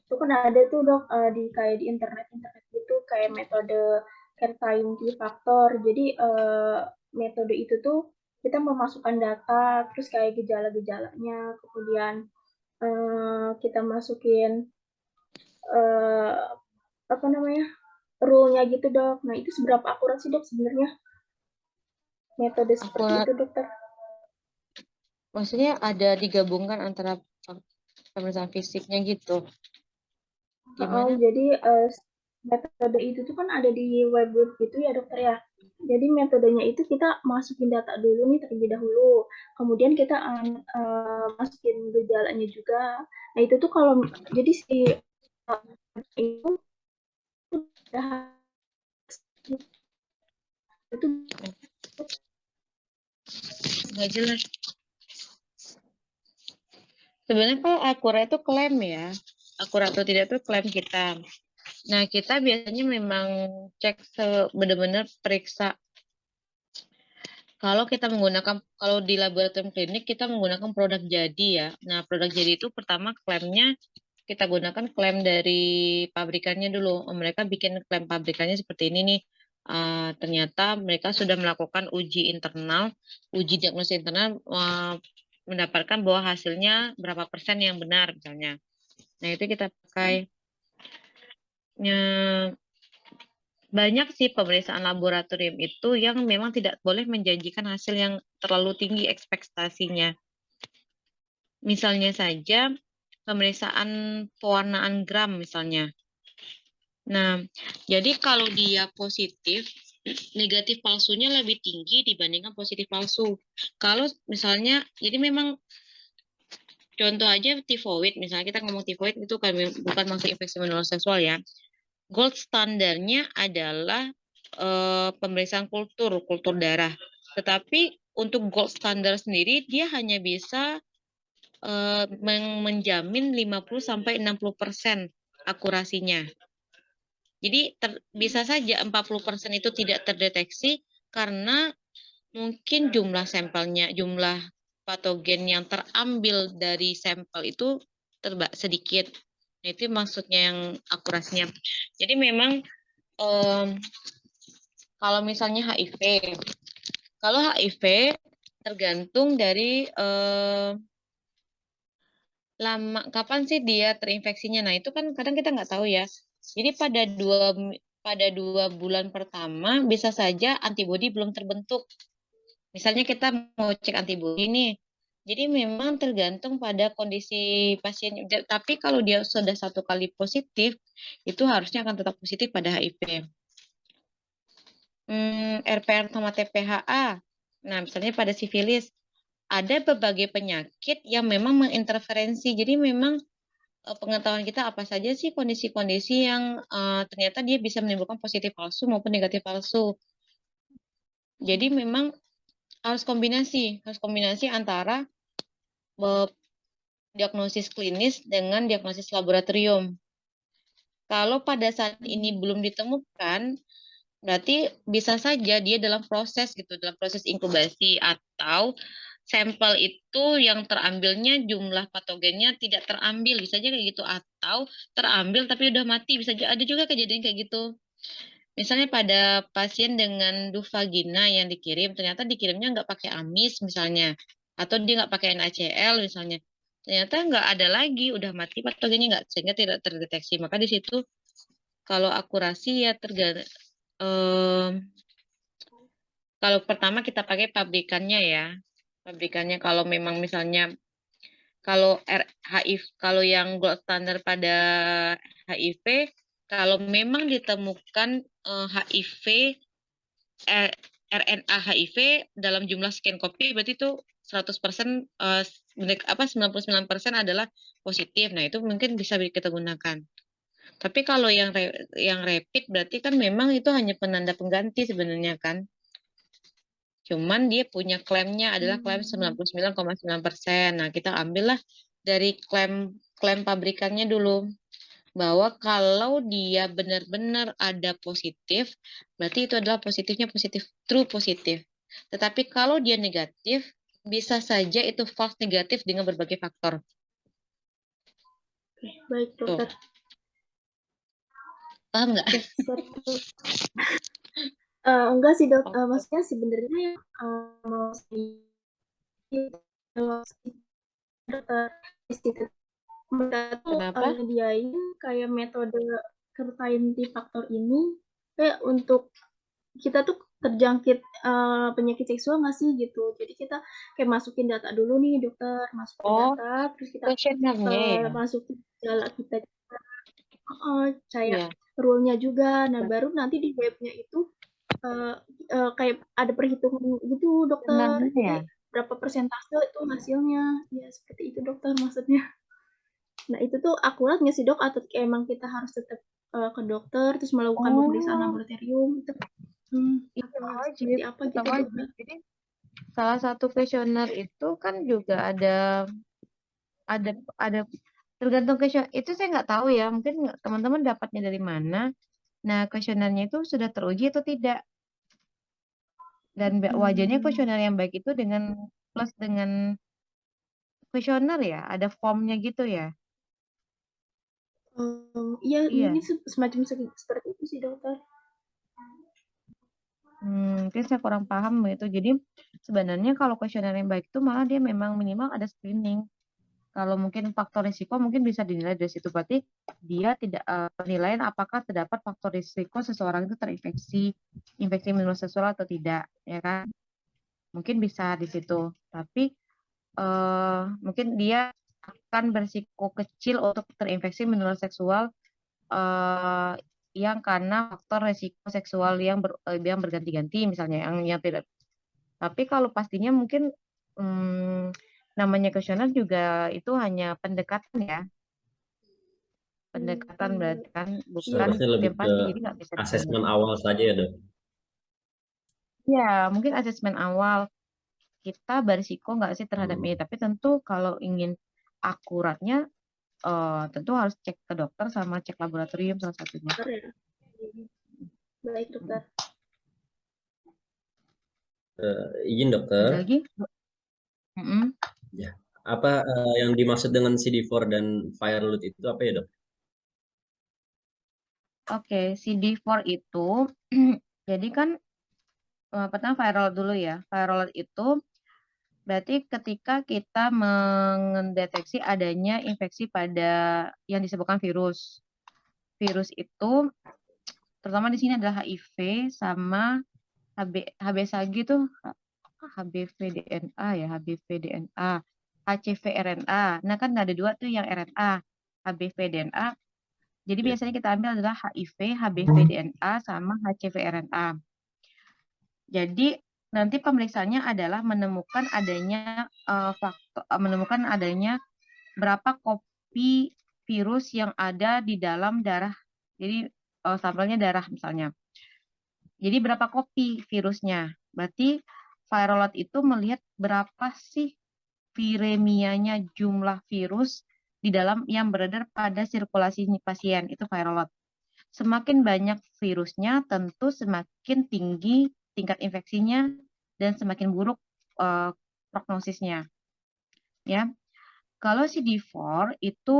Itu kan ada tuh dok kayak di internet gitu kayak metode certain faktor. Jadi metode itu tuh kita memasukkan data, terus kayak gejala-gejalanya, kemudian kita masukin apa namanya rule-nya gitu dok. Nah itu seberapa akurat sih dok sebenarnya metode seperti itu dokter? Maksudnya ada digabungkan antara pemeriksaan fisiknya gitu. Gimana? Jadi metode itu tuh kan ada di web gitu ya dokter ya. Jadi metodenya itu kita masukin data dulu nih terlebih dahulu, kemudian kita masukin gejalanya juga. Nah itu tuh kalau jadi si itu udah itu Nggak jelas. Sebenarnya kalau akurat itu klaim ya. Akurat atau tidak itu klaim kita. Nah, kita biasanya memang cek benar-benar periksa. Kalau kita menggunakan, kalau di laboratorium klinik kita menggunakan produk jadi ya. Nah, produk jadi itu pertama klaimnya kita gunakan klaim dari pabrikannya dulu. Mereka bikin klaim pabrikannya seperti ini nih. Ternyata mereka sudah melakukan uji internal, uji diagnosis internal, mendapatkan bahwa hasilnya berapa persen yang benar misalnya. Nah, itu kita pakai. Banyak sih pemeriksaan laboratorium itu yang memang tidak boleh menjanjikan hasil yang terlalu tinggi ekspektasinya. Misalnya saja pemeriksaan pewarnaan gram misalnya. Nah, jadi kalau dia positif, negatif palsunya lebih tinggi dibandingkan positif palsu. Kalau misalnya, jadi memang contoh aja tifoid, misalnya kita ngomong tifoid itu kan bukan masuk infeksi menular seksual ya. Gold standarnya adalah pemeriksaan kultur darah. Tetapi untuk gold standar sendiri dia hanya bisa menjamin 50-60% akurasinya. Jadi bisa saja 40% itu tidak terdeteksi karena mungkin jumlah sampelnya, jumlah patogen yang terambil dari sampel itu sedikit. Nah, itu maksudnya yang akurasinya. Jadi memang kalau misalnya HIV, kalau HIV tergantung dari lama kapan sih dia terinfeksinya. Nah, itu kan kadang kita nggak tahu ya. Jadi pada 2 bulan pertama bisa saja antibodi belum terbentuk. Misalnya kita mau cek antibodi nih. Jadi memang tergantung pada kondisi pasien. Tapi kalau dia sudah 1 kali positif, itu harusnya akan tetap positif pada HIV. RPR sama TPHA. Nah, misalnya pada sifilis, ada berbagai penyakit yang memang menginterferensi. Jadi memang pengetahuan kita apa saja sih kondisi-kondisi yang ternyata dia bisa menimbulkan positif palsu maupun negatif palsu. Jadi memang harus kombinasi antara diagnosis klinis dengan diagnosis laboratorium. Kalau pada saat ini belum ditemukan, berarti bisa saja dia dalam proses inkubasi atau sampel itu yang terambilnya jumlah patogennya tidak terambil, bisa aja kayak gitu, atau terambil tapi udah mati, bisa aja ada juga kejadian kayak gitu. Misalnya pada pasien dengan dufagina yang dikirim, ternyata dikirimnya nggak pakai amis misalnya, atau dia nggak pakai NaCl misalnya, ternyata nggak ada lagi, udah mati patogennya nggak, sehingga tidak terdeteksi. Maka di situ kalau akurasi ya kalau pertama kita pakai pabrikannya ya. Pabrikannya kalau memang misalnya kalau kalau yang gold standard pada HIV, kalau memang ditemukan HIV RNA HIV dalam jumlah sekian kopi, berarti itu 100% 99% adalah positif. Nah, itu mungkin bisa kita gunakan. Tapi kalau yang rapid berarti kan memang itu hanya penanda pengganti sebenarnya kan. Cuman dia punya klaimnya adalah klaim 99,9%. Nah, kita ambillah dari klaim pabrikannya dulu. Bahwa kalau dia benar-benar ada positif, berarti itu adalah positifnya true positif. Tetapi kalau dia negatif, bisa saja itu false negatif dengan berbagai faktor. Baik, dokter. Paham nggak? Enggak sih, dok. Maksudnya sebenarnya mereka tuh nyediain kayak metode certainty faktor ini kayak untuk kita tuh terjangkit penyakit seksual nggak sih gitu. Jadi kita kayak masukin data dulu nih dokter, masukin data, terus kita masukin gejala kita, kayak rule-nya juga. Nah baru nanti di webnya itu kayak ada perhitungan gitu dokter. Sebenarnya ya. Jadi berapa persentase itu hasilnya? Ya seperti itu dokter maksudnya. Nah itu tuh akurat nggak sih dok? Atau emang kita harus tetap ke dokter terus melakukan pemeriksaan laboratorium? Itu Itu harus wajib, seperti apa tetap gitu wajib. dokter? Jadi salah satu kuesioner itu kan juga ada tergantung kuesioner itu saya nggak tahu ya, mungkin teman-teman dapatnya dari mana. Nah, kuesionernya itu sudah teruji atau tidak, dan wajarnya kuesioner yang baik itu plus dengan kuesioner ya, ada formnya gitu ya. Iya, Iya. ini semacam seperti itu sih dokter. Mungkin saya kurang paham itu. Jadi sebenarnya kalau kuesioner yang baik itu malah dia memang minimal ada screening. Kalau mungkin faktor risiko mungkin bisa dinilai dari situ. Berarti dia tidak penilaian apakah terdapat faktor risiko seseorang itu terinfeksi infeksi menular seksual atau tidak, ya kan? Mungkin bisa di situ. Tapi mungkin dia akan berisiko kecil untuk terinfeksi menular seksual yang karena faktor risiko seksual yang berganti-ganti misalnya yang tidak. Tapi kalau pastinya mungkin namanya kuesioner juga itu hanya pendekatan ya. Pendekatan berarti kan bukan Seharusnya lebih yang ke pasti, jadi nggak bisa asesmen diprediksi. awal saja ya dok. Ya, mungkin asesmen awal kita berisiko nggak sih terhadap ini. Tapi tentu kalau ingin akuratnya tentu harus cek ke dokter sama cek laboratorium salah satunya. Dokter ya. Baik dokter. Izin dokter. Ada lagi? Ya. Apa yang dimaksud dengan CD4 dan viral load itu apa ya dok? Oke, CD4 itu jadi kan pertama viral dulu ya. Viral load itu berarti ketika kita mendeteksi adanya infeksi pada yang disebutkan virus. Virus itu terutama di sini adalah HIV sama HBsAg itu HBV-DNA ya, HBV-DNA, HCV-RNA. Nah kan ada dua tuh yang RNA, HBV-DNA. Jadi biasanya kita ambil adalah HIV, HBV-DNA sama HCV-RNA. Jadi nanti pemeriksaannya adalah menemukan adanya berapa kopi virus yang ada di dalam darah. Jadi sampelnya darah misalnya. Jadi berapa kopi virusnya. Berarti viral load itu melihat berapa sih viremianya jumlah virus di dalam yang beredar pada sirkulasi pasien, itu viral load. Semakin banyak virusnya, tentu semakin tinggi tingkat infeksinya dan semakin buruk prognosisnya. Ya, kalau CD4 itu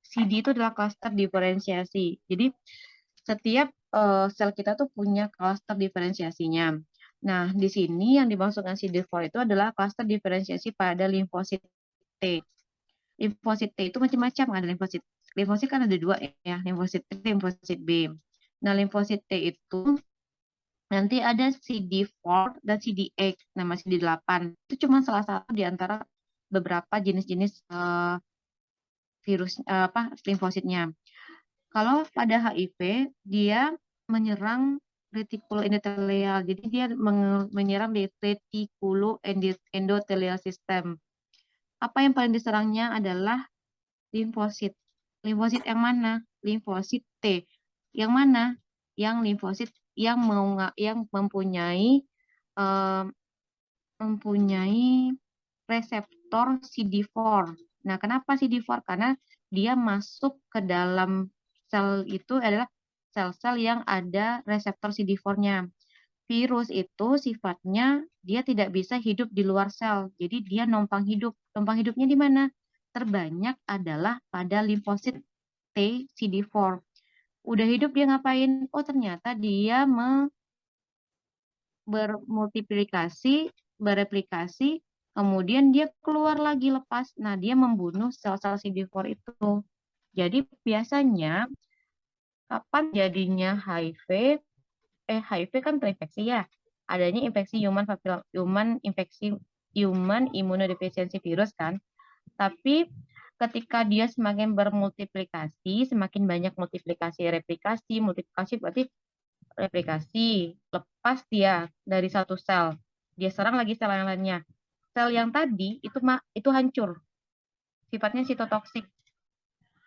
CD itu adalah klaster diferensiasi. Jadi setiap sel kita tuh punya klaster diferensiasinya. Nah, di sini yang dimaksudkan CD4 itu adalah klaster diferensiasi pada limfosit T. Limfosit T itu macam-macam, ada limfosit kan ada dua ya, limfosit T, limfosit B. Nah, limfosit T itu nanti ada CD4 dan CD8, nama CD8. Itu cuma salah satu di antara beberapa jenis-jenis virus limfositnya. Kalau pada HIV, dia menyerang retikulo endotelial. Jadi dia menyerang di retikulo endotelial system. Apa yang paling diserangnya adalah limfosit. Limfosit yang mana? Limfosit T. Yang mana? Yang limfosit yang mempunyai reseptor CD4. Nah, kenapa CD4? Karena dia masuk ke dalam sel itu adalah sel-sel yang ada reseptor CD4-nya. Virus itu sifatnya dia tidak bisa hidup di luar sel. Jadi dia numpang hidup. Numpang hidupnya di mana? Terbanyak adalah pada limfosit T CD4. Udah hidup dia ngapain? Oh, ternyata dia bereplikasi, kemudian dia keluar lagi lepas. Nah, dia membunuh sel-sel CD4 itu. Jadi biasanya kapan jadinya HIV? HIV kan terinfeksi ya. Adanya infeksi human immunodeficiency virus kan. Tapi ketika dia semakin bermultiplikasi, semakin banyak multiplikasi, replikasi, multiplikasi berarti replikasi, lepas dia dari satu sel, dia serang lagi sel yang lainnya. Sel yang tadi itu hancur, sifatnya sitotoksik,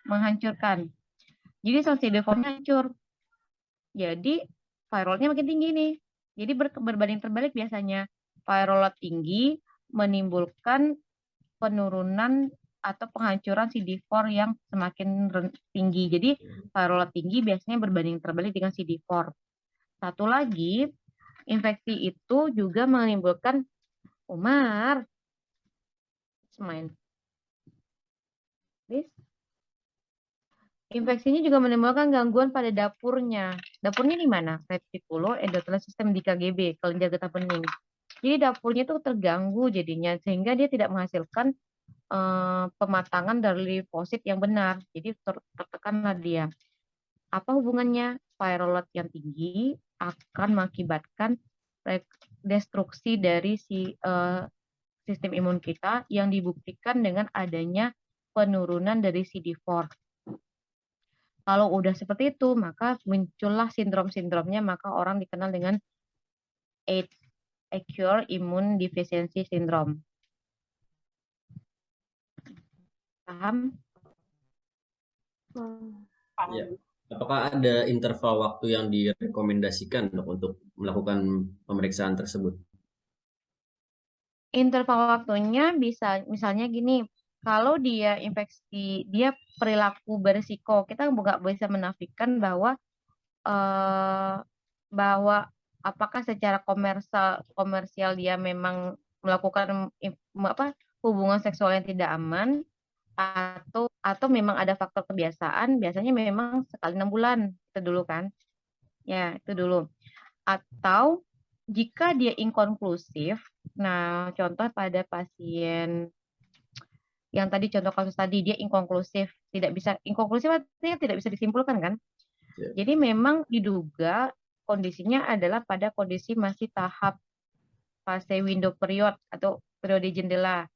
menghancurkan. Jadi sel CD4-nya hancur. Jadi viral-nya makin tinggi nih. Jadi berbanding terbalik biasanya. Viral load tinggi menimbulkan penurunan atau penghancuran CD4 yang semakin tinggi. Jadi viral load tinggi biasanya berbanding terbalik dengan CD4. Satu lagi, infeksi itu juga menimbulkan Umar. Main. Please. Infeksinya juga menimbulkan gangguan pada dapurnya. Dapurnya di mana? Retikulo endothelial sistem di KGB, kelenjar getah bening. Jadi dapurnya itu terganggu jadinya, sehingga dia tidak menghasilkan pematangan dari limfosit yang benar. Jadi tertekanlah dia. Apa hubungannya? Viral load yang tinggi akan mengakibatkan destruksi dari sistem imun kita yang dibuktikan dengan adanya penurunan dari CD4. Kalau udah seperti itu, maka muncullah sindrom-sindromnya, maka orang dikenal dengan acute immune deficiency syndrome. Paham? Ya. Apakah ada interval waktu yang direkomendasikan untuk melakukan pemeriksaan tersebut? Interval waktunya bisa misalnya gini, kalau dia infeksi, dia perilaku berisiko, kita nggak bisa menafikan bahwa apakah secara komersial dia memang melakukan hubungan seksual yang tidak aman, atau memang ada faktor kebiasaan. Biasanya memang sekali 6 bulan itu dulu kan, ya itu dulu. Atau jika dia inkonklusif, nah contoh pada pasien yang tadi contoh kasus tadi dia inkonklusif artinya tidak bisa disimpulkan kan. Jadi memang diduga kondisinya adalah pada kondisi masih tahap fase window period atau periode jendela.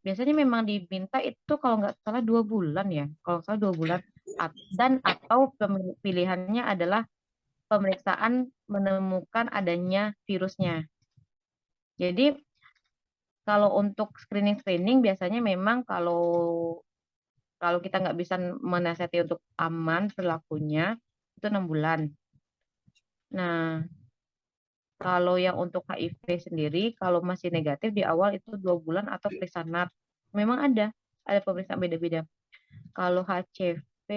Biasanya memang diminta itu kalau nggak salah 2 bulan ya, kalau nggak salah 2 bulan, dan atau pilihannya adalah pemeriksaan menemukan adanya virusnya. Jadi kalau untuk screening biasanya memang kalau kita nggak bisa menasihati untuk aman perilakunya itu 6 bulan. Nah, kalau yang untuk HIV sendiri, kalau masih negatif di awal itu 2 bulan atau periksa NAT. Memang ada pemeriksaan beda-beda. Kalau HCV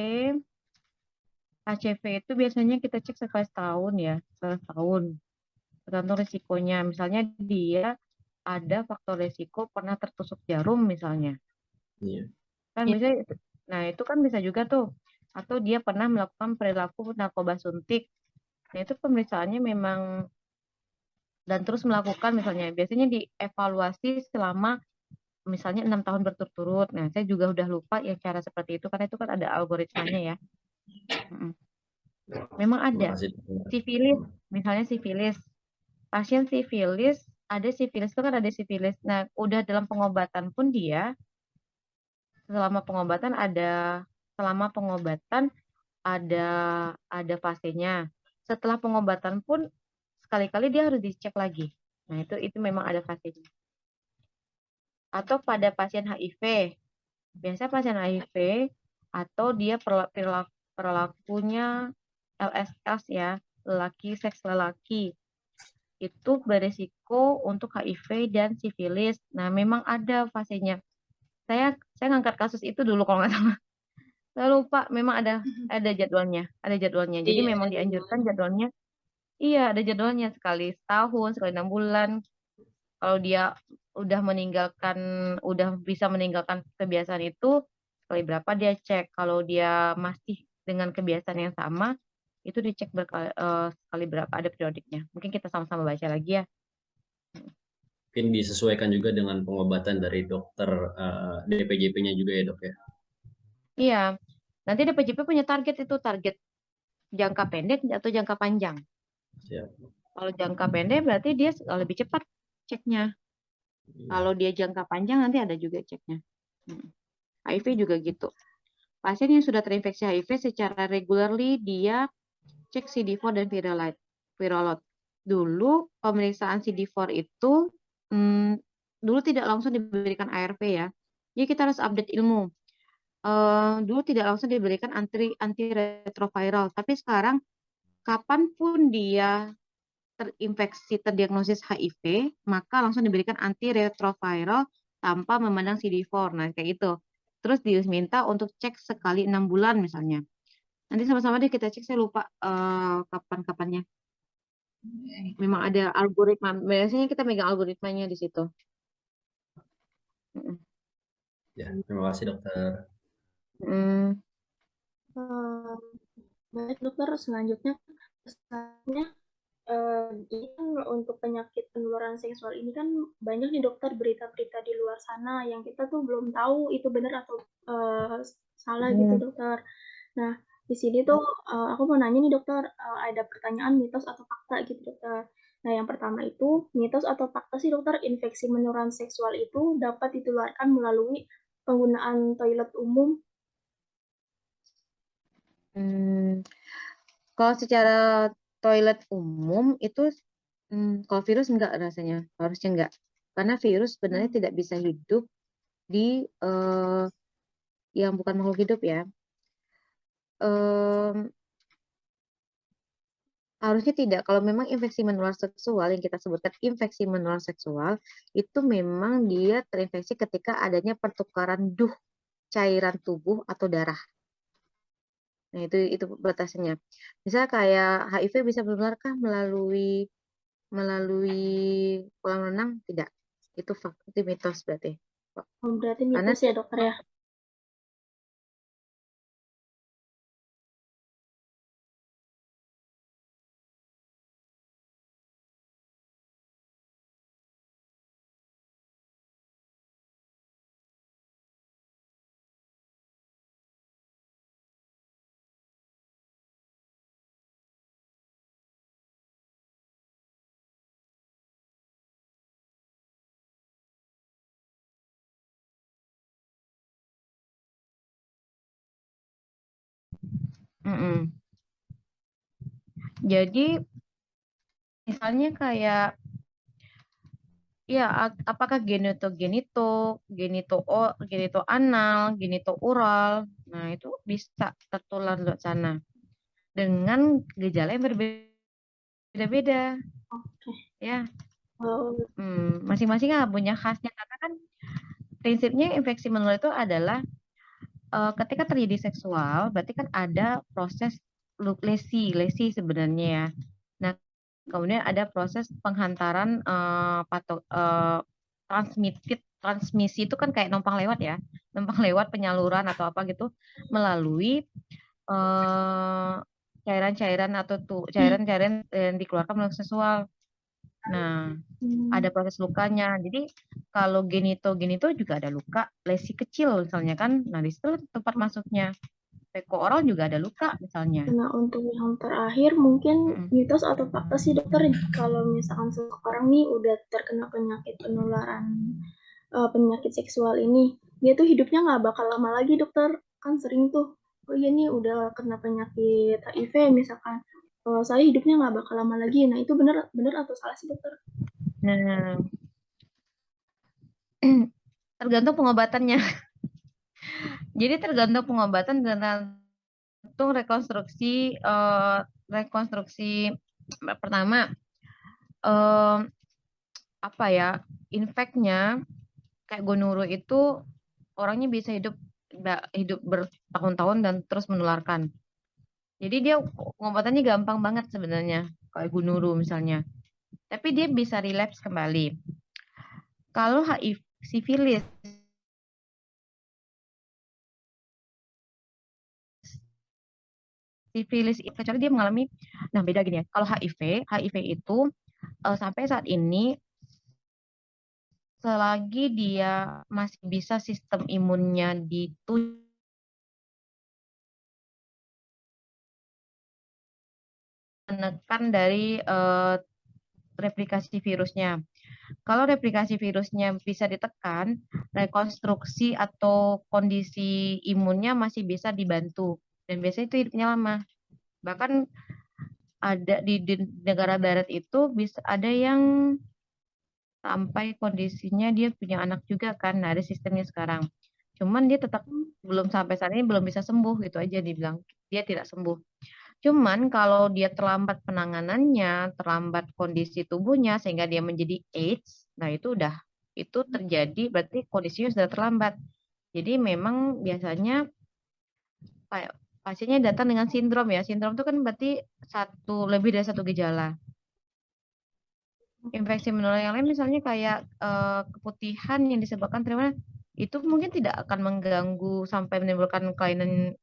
itu biasanya kita cek sekali setahun ya, tergantung risikonya. Misalnya dia ada faktor risiko pernah tertusuk jarum misalnya. Iya. Kan bisa, nah itu kan bisa juga tuh. Atau dia pernah melakukan perilaku narkoba suntik. Nah itu pemeriksaannya memang dan terus melakukan misalnya biasanya dievaluasi selama misalnya 6 tahun berturut-turut. Nah, saya juga udah lupa ya cara seperti itu karena itu kan ada algoritmanya ya. Memang ada. Sifilis, misalnya sifilis. Pasien sifilis, ada sifilis itu kan ada sifilis. Nah, udah dalam pengobatan pun dia selama pengobatan ada fasenya. Setelah pengobatan pun sekali-kali dia harus dicek lagi. Nah, itu memang ada fasenya. Atau pada pasien HIV. Biasa pasien HIV atau dia perilakunya LSS ya, seks lelaki. Itu beresiko untuk HIV dan sifilis. Nah, memang ada fasenya. Saya ngangkat kasus itu dulu kalau nggak salah. Saya lupa, memang ada jadwalnya. Jadi memang dianjurkan jadwalnya. Iya, ada jadwalnya sekali setahun, sekali 6 bulan. Kalau dia udah bisa meninggalkan kebiasaan itu, sekali berapa dia cek. Kalau dia masih dengan kebiasaan yang sama, itu dicek sekali berapa, ada periodiknya. Mungkin kita sama-sama baca lagi ya. Mungkin disesuaikan juga dengan pengobatan dari dokter DPJP-nya juga ya dok ya? Iya, nanti DPJP punya target jangka pendek atau jangka panjang. Siap. Kalau jangka pendek berarti dia lebih cepat ceknya. Kalau dia jangka panjang nanti ada juga ceknya. HIV juga gitu. Pasien yang sudah terinfeksi HIV secara regularly dia cek CD4 dan viralite. viral load. Dulu pemeriksaan CD4 itu dulu tidak langsung diberikan ARV ya. Jadi kita harus update ilmu. Dulu tidak langsung diberikan antiretroviral, tapi sekarang kapanpun dia terinfeksi, terdiagnosis HIV, maka langsung diberikan antiretroviral tanpa memandang CD4. Nah, kayak gitu. Terus diminta untuk cek sekali 6 bulan misalnya. Nanti sama-sama deh kita cek, saya lupa kapan-kapannya. Memang ada algoritma, biasanya kita megang algoritmanya di situ. Ya, terima kasih dokter. Baik dokter, selanjutnya pesannya ini kan untuk penyakit penularan seksual ini kan banyak nih dokter berita-berita di luar sana yang kita tuh belum tahu itu benar atau salah gitu dokter. Nah, di sini tuh aku mau nanya nih dokter, ada pertanyaan mitos atau fakta gitu dokter. Nah, yang pertama itu mitos atau fakta sih dokter, infeksi menular seksual itu dapat ditularkan melalui penggunaan toilet umum? Kalau secara toilet umum itu kalau virus enggak rasanya, harusnya enggak. Karena virus sebenarnya tidak bisa hidup di yang bukan makhluk hidup ya. Harusnya tidak. Kalau memang infeksi menular seksual yang kita sebutkan infeksi menular seksual itu memang dia terinfeksi ketika adanya pertukaran cairan tubuh atau darah. Nah, itu batasannya. Misalnya kayak HIV bisa menularkah melalui kolam renang? Tidak. Itu mitos berarti. Berarti mitos ya dokter ya? Jadi misalnya kayak ya apakah genito anal, genito oral, nah itu bisa tertular lewat sana dengan gejala yang berbeda-beda. Ya, masing-masing punya khasnya karena kan prinsipnya infeksi menular itu adalah ketika terjadi seksual, berarti kan ada proses lesi sebenarnya ya. Nah, kemudian ada proses penghantaran transmisi itu kan kayak numpang lewat ya, numpang lewat penyaluran atau apa gitu melalui cairan-cairan atau cairan-cairan yang dikeluarkan melalui seksual. Nah, ada proses lukanya. Jadi kalau genito juga ada luka lesi kecil misalnya kan. Nah, di situ tempat masuknya. Peko oral juga ada luka misalnya. Nah, untuk yang terakhir mungkin mitos atau fakta sih dokter, kalau misalkan seseorang nih udah terkena penyakit penularan penyakit seksual ini, dia tuh hidupnya nggak bakal lama lagi dokter. Kan sering tuh, oh iya nih udah kena penyakit HIV misalkan, saya hidupnya nggak bakal lama lagi. Nah, itu benar atau salah sih dokter? Nah, tergantung pengobatannya. Jadi tergantung pengobatan dan tergantung rekonstruksi pertama apa ya, infeknya kayak gonoro itu orangnya bisa hidup bertahun-tahun dan terus menularkan. Jadi dia pengobatannya gampang banget sebenarnya kayak gonoro misalnya. Tapi dia bisa relapse kembali. Kalau HIV sifilis kecuali dia mengalami, nah beda gini ya. Kalau HIV itu sampai saat ini selagi dia masih bisa sistem imunnya menekan dari replikasi virusnya. Kalau replikasi virusnya bisa ditekan, rekonstruksi atau kondisi imunnya masih bisa dibantu dan biasanya itu hidupnya lama. Bahkan ada di negara barat itu bisa ada yang sampai kondisinya dia punya anak juga kan. Nah, ada sistemnya sekarang. Cuman dia tetap belum sampai saat ini belum bisa sembuh gitu aja dibilang. Dia tidak sembuh. Cuman kalau dia terlambat penanganannya, terlambat kondisi tubuhnya sehingga dia menjadi AIDS, nah itu terjadi berarti kondisinya sudah terlambat. Jadi memang biasanya kayak pasiennya datang dengan sindrom ya. Sindrom itu kan berarti lebih dari satu gejala. Infeksi menular yang lain misalnya kayak keputihan yang disebabkan tremor itu mungkin tidak akan mengganggu sampai menimbulkan kelainan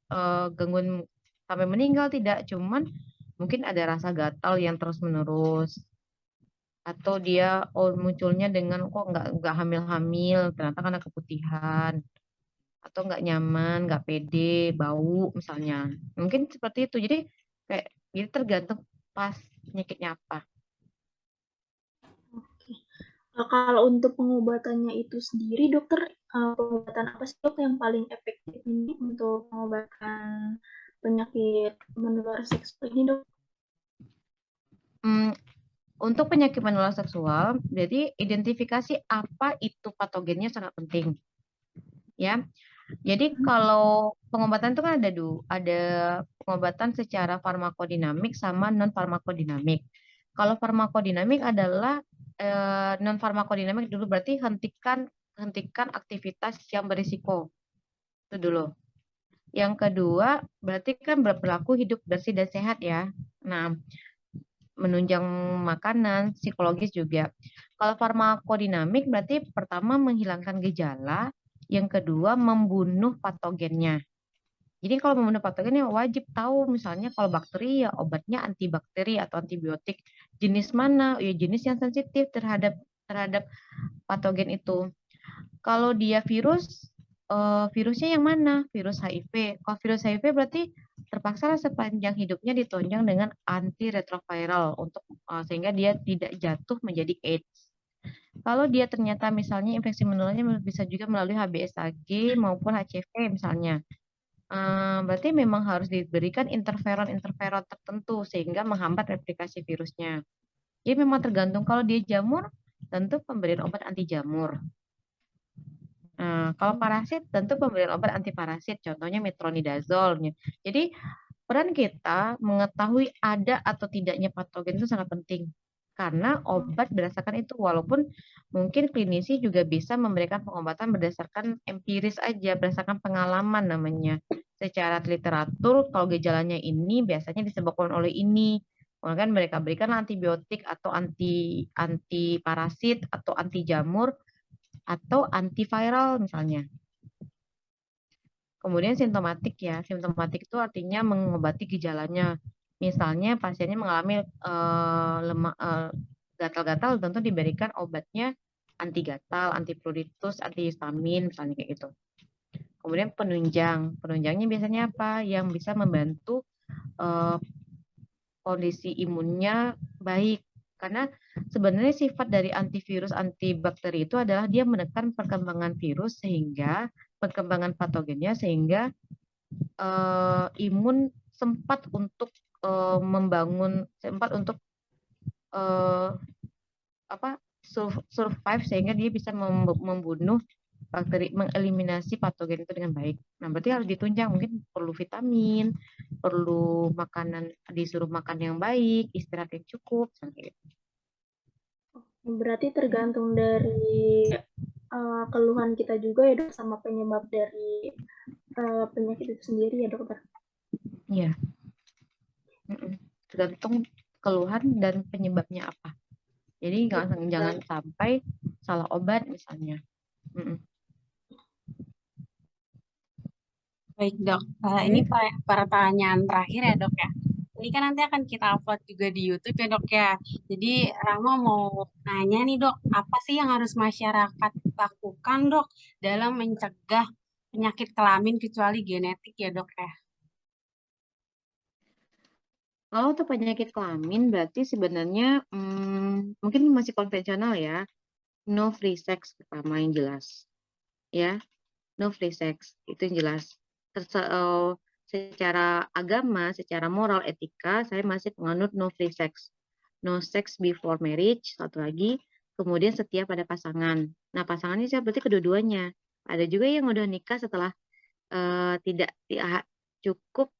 gangguan sampai meninggal, tidak, cuman mungkin ada rasa gatal yang terus menerus atau dia munculnya dengan kok nggak hamil-hamil ternyata karena keputihan atau nggak nyaman, nggak pede, bau misalnya, mungkin seperti itu. Jadi tergantung pas penyakitnya apa. Kalau untuk pengobatannya itu sendiri, dokter, pengobatan apa sih dok yang paling efektif ini untuk pengobatan penyakit menular seksual ini dok? Untuk penyakit menular seksual, jadi identifikasi apa itu patogennya sangat penting, ya. Jadi kalau pengobatan itu kan ada pengobatan secara farmakodinamik sama non farmakodinamik. Kalau farmakodinamik adalah non farmakodinamik dulu berarti hentikan aktivitas yang berisiko itu dulu. Yang kedua berarti kan berlaku hidup bersih dan sehat ya. Nah, menunjang makanan, psikologis juga. Kalau farmakodinamik berarti pertama menghilangkan gejala, yang kedua membunuh patogennya. Jadi kalau membunuh patogennya wajib tahu misalnya kalau bakteri ya obatnya antibakteri atau antibiotik. Jenis mana? Ya jenis yang sensitif terhadap patogen itu. Kalau dia virus, virusnya yang mana? Virus HIV. Kalau virus HIV berarti terpaksa sepanjang hidupnya ditonjang dengan antiretroviral untuk sehingga dia tidak jatuh menjadi AIDS. Kalau dia ternyata misalnya infeksi menularnya bisa juga melalui HBsAg maupun HCV misalnya, berarti memang harus diberikan interferon tertentu sehingga menghambat replikasi virusnya. Jadi memang tergantung. Kalau dia jamur, tentu pemberian obat anti jamur. Kalau parasit, tentu pemberian obat antiparasit, contohnya metronidazol. Jadi peran kita mengetahui ada atau tidaknya patogen itu sangat penting. Karena obat berdasarkan itu, walaupun mungkin klinisi juga bisa memberikan pengobatan berdasarkan empiris aja, berdasarkan pengalaman namanya. Secara literatur, kalau gejalanya ini biasanya disebabkan oleh ini. Kan mereka berikan antibiotik atau anti parasit atau anti jamur atau antiviral misalnya. Kemudian simptomatik ya, simptomatik itu artinya mengobati gejalanya. Misalnya pasiennya mengalami gatal-gatal, tentu diberikan obatnya anti gatal, anti pruritus, antihistamin, misalnya kayak gitu. Kemudian penunjangnya biasanya apa? Yang bisa membantu kondisi imunnya baik. Karena sebenarnya sifat dari antivirus, antibakteri itu adalah dia menekan perkembangan virus sehingga perkembangan patogennya sehingga imun sempat untuk survive sehingga dia bisa membunuh bakteri, mengeliminasi patogen itu dengan baik. Nah, berarti harus ditunjang, mungkin perlu vitamin, perlu makanan, disuruh makan yang baik, istirahat yang cukup, seperti itu. Berarti tergantung dari keluhan kita juga ya dok, sama penyebab dari penyakit itu sendiri ya dokter? Iya. Tergantung keluhan dan penyebabnya apa. Jadi jangan sampai salah obat misalnya. Baik dok, ini pertanyaan terakhir ya dok ya. Ini kan nanti akan kita upload juga di YouTube ya dok ya. Jadi Rama mau nanya nih dok, apa sih yang harus masyarakat lakukan dok dalam mencegah penyakit kelamin kecuali genetik ya dok ya? Kalau untuk penyakit kelamin berarti sebenarnya mungkin masih konvensional ya. No free sex pertama yang jelas. Ya, no free sex itu yang jelas. secara agama, secara moral, etika, saya masih penganut no free sex. No sex before marriage, satu lagi. Kemudian setia pada pasangan. Nah, pasangannya saya berarti kedua-duanya. Ada juga yang udah nikah setelah tidak cukup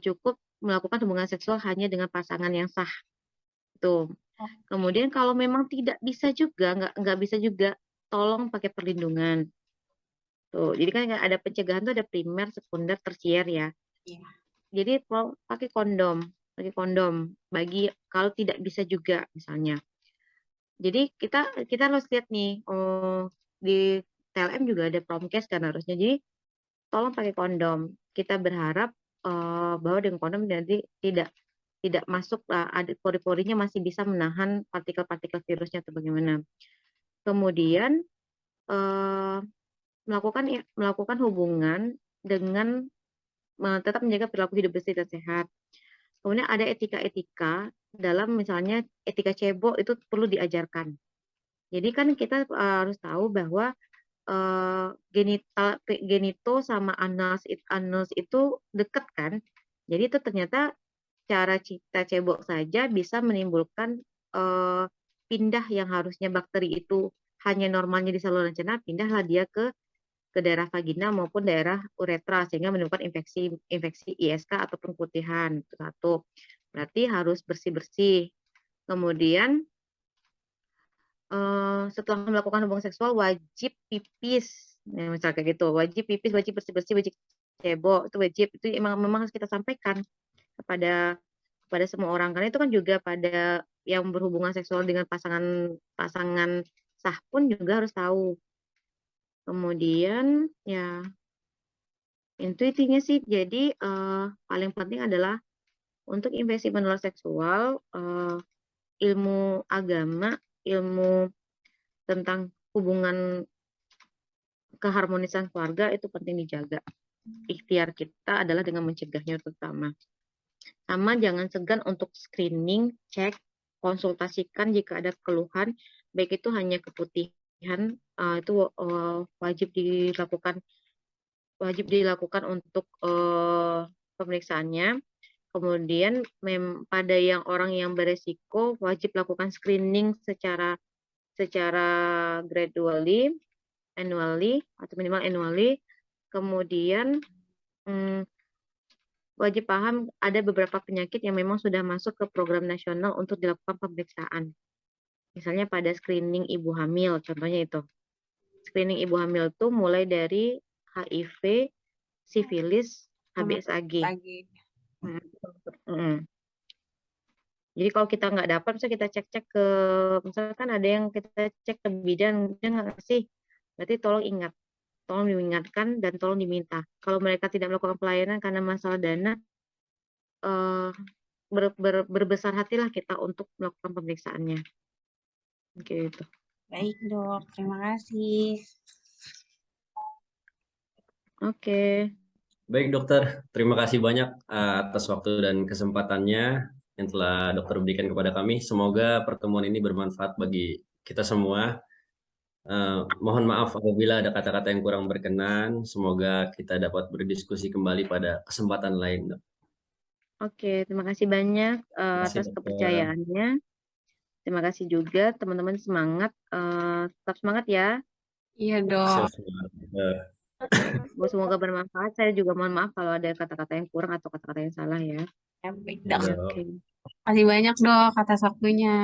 cukup melakukan hubungan seksual hanya dengan pasangan yang sah. Tuh. Kemudian kalau memang tidak bisa juga, nggak bisa juga, tolong pakai perlindungan. Tuh, jadi kan ada pencegahan tuh ada primer, sekunder, tersier ya. Iya. Jadi pakai kondom bagi kalau tidak bisa juga misalnya. Jadi kita harus lihat nih, di TLM juga ada Promkes kan harusnya. Jadi tolong pakai kondom. Kita berharap bahwa dengan kondom nanti tidak masuk, ada pori-porinya masih bisa menahan partikel-partikel virusnya atau bagaimana. Kemudian melakukan hubungan dengan tetap menjaga perilaku hidup bersih dan sehat. Kemudian ada etika-etika dalam misalnya etika cebok itu perlu diajarkan. Jadi kan kita harus tahu bahwa genito sama anus itu dekat kan. Jadi itu ternyata cara kita cebok saja bisa menimbulkan pindah yang harusnya bakteri itu hanya normalnya di saluran cerna, pindahlah dia ke daerah vagina maupun daerah uretra sehingga menimbulkan infeksi ISK ataupun putihan. Itu satu. Berarti harus bersih-bersih. Kemudian setelah melakukan hubungan seksual wajib pipis. Nah, misalnya kayak gitu, wajib pipis, wajib bersih-bersih, wajib cebok, itu wajib. Itu memang harus kita sampaikan kepada semua orang, karena itu kan juga pada yang berhubungan seksual dengan pasangan sah pun juga harus tahu. Kemudian ya intinya sih, jadi paling penting adalah untuk infeksi menular seksual, ilmu agama, ilmu tentang hubungan keharmonisan keluarga itu penting dijaga. Ikhtiar kita adalah dengan mencegahnya terutama. Sama jangan segan untuk screening, cek, konsultasikan jika ada keluhan, baik itu hanya keputihan, itu wajib dilakukan untuk pemeriksaannya. Kemudian pada orang yang beresiko wajib lakukan screening secara gradually, annually atau minimal annually. Kemudian wajib paham ada beberapa penyakit yang memang sudah masuk ke program nasional untuk dilakukan pemeriksaan. Misalnya pada screening ibu hamil, contohnya itu. Screening ibu hamil itu mulai dari HIV, sifilis, HBsAg. Jadi kalau kita nggak dapat, misalnya kita cek ke, misalkan ada yang kita cek ke bidan, dia nggak ngasih, berarti tolong diingatkan dan tolong diminta. Kalau mereka tidak melakukan pelayanan karena masalah dana, berbesar hatilah kita untuk melakukan pemeriksaannya. Gitu. Baik dok, terima kasih. Oke. Baik dokter, terima kasih banyak atas waktu dan kesempatannya yang telah dokter berikan kepada kami. Semoga pertemuan ini bermanfaat bagi kita semua. Mohon maaf apabila ada kata-kata yang kurang berkenan. Semoga kita dapat berdiskusi kembali pada kesempatan lain. Dok. Oke, terima kasih banyak atas kepercayaannya. Terima kasih juga teman-teman, semangat, tetap semangat ya. Iya dok. Semoga bermanfaat. Saya juga mohon maaf kalau ada kata-kata yang kurang atau kata-kata yang salah ya. Baik dok. Oke. Terima kasih banyak dok atas waktunya.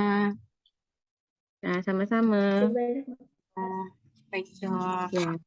Nah, sama-sama. Baik. Baik dok. Ya.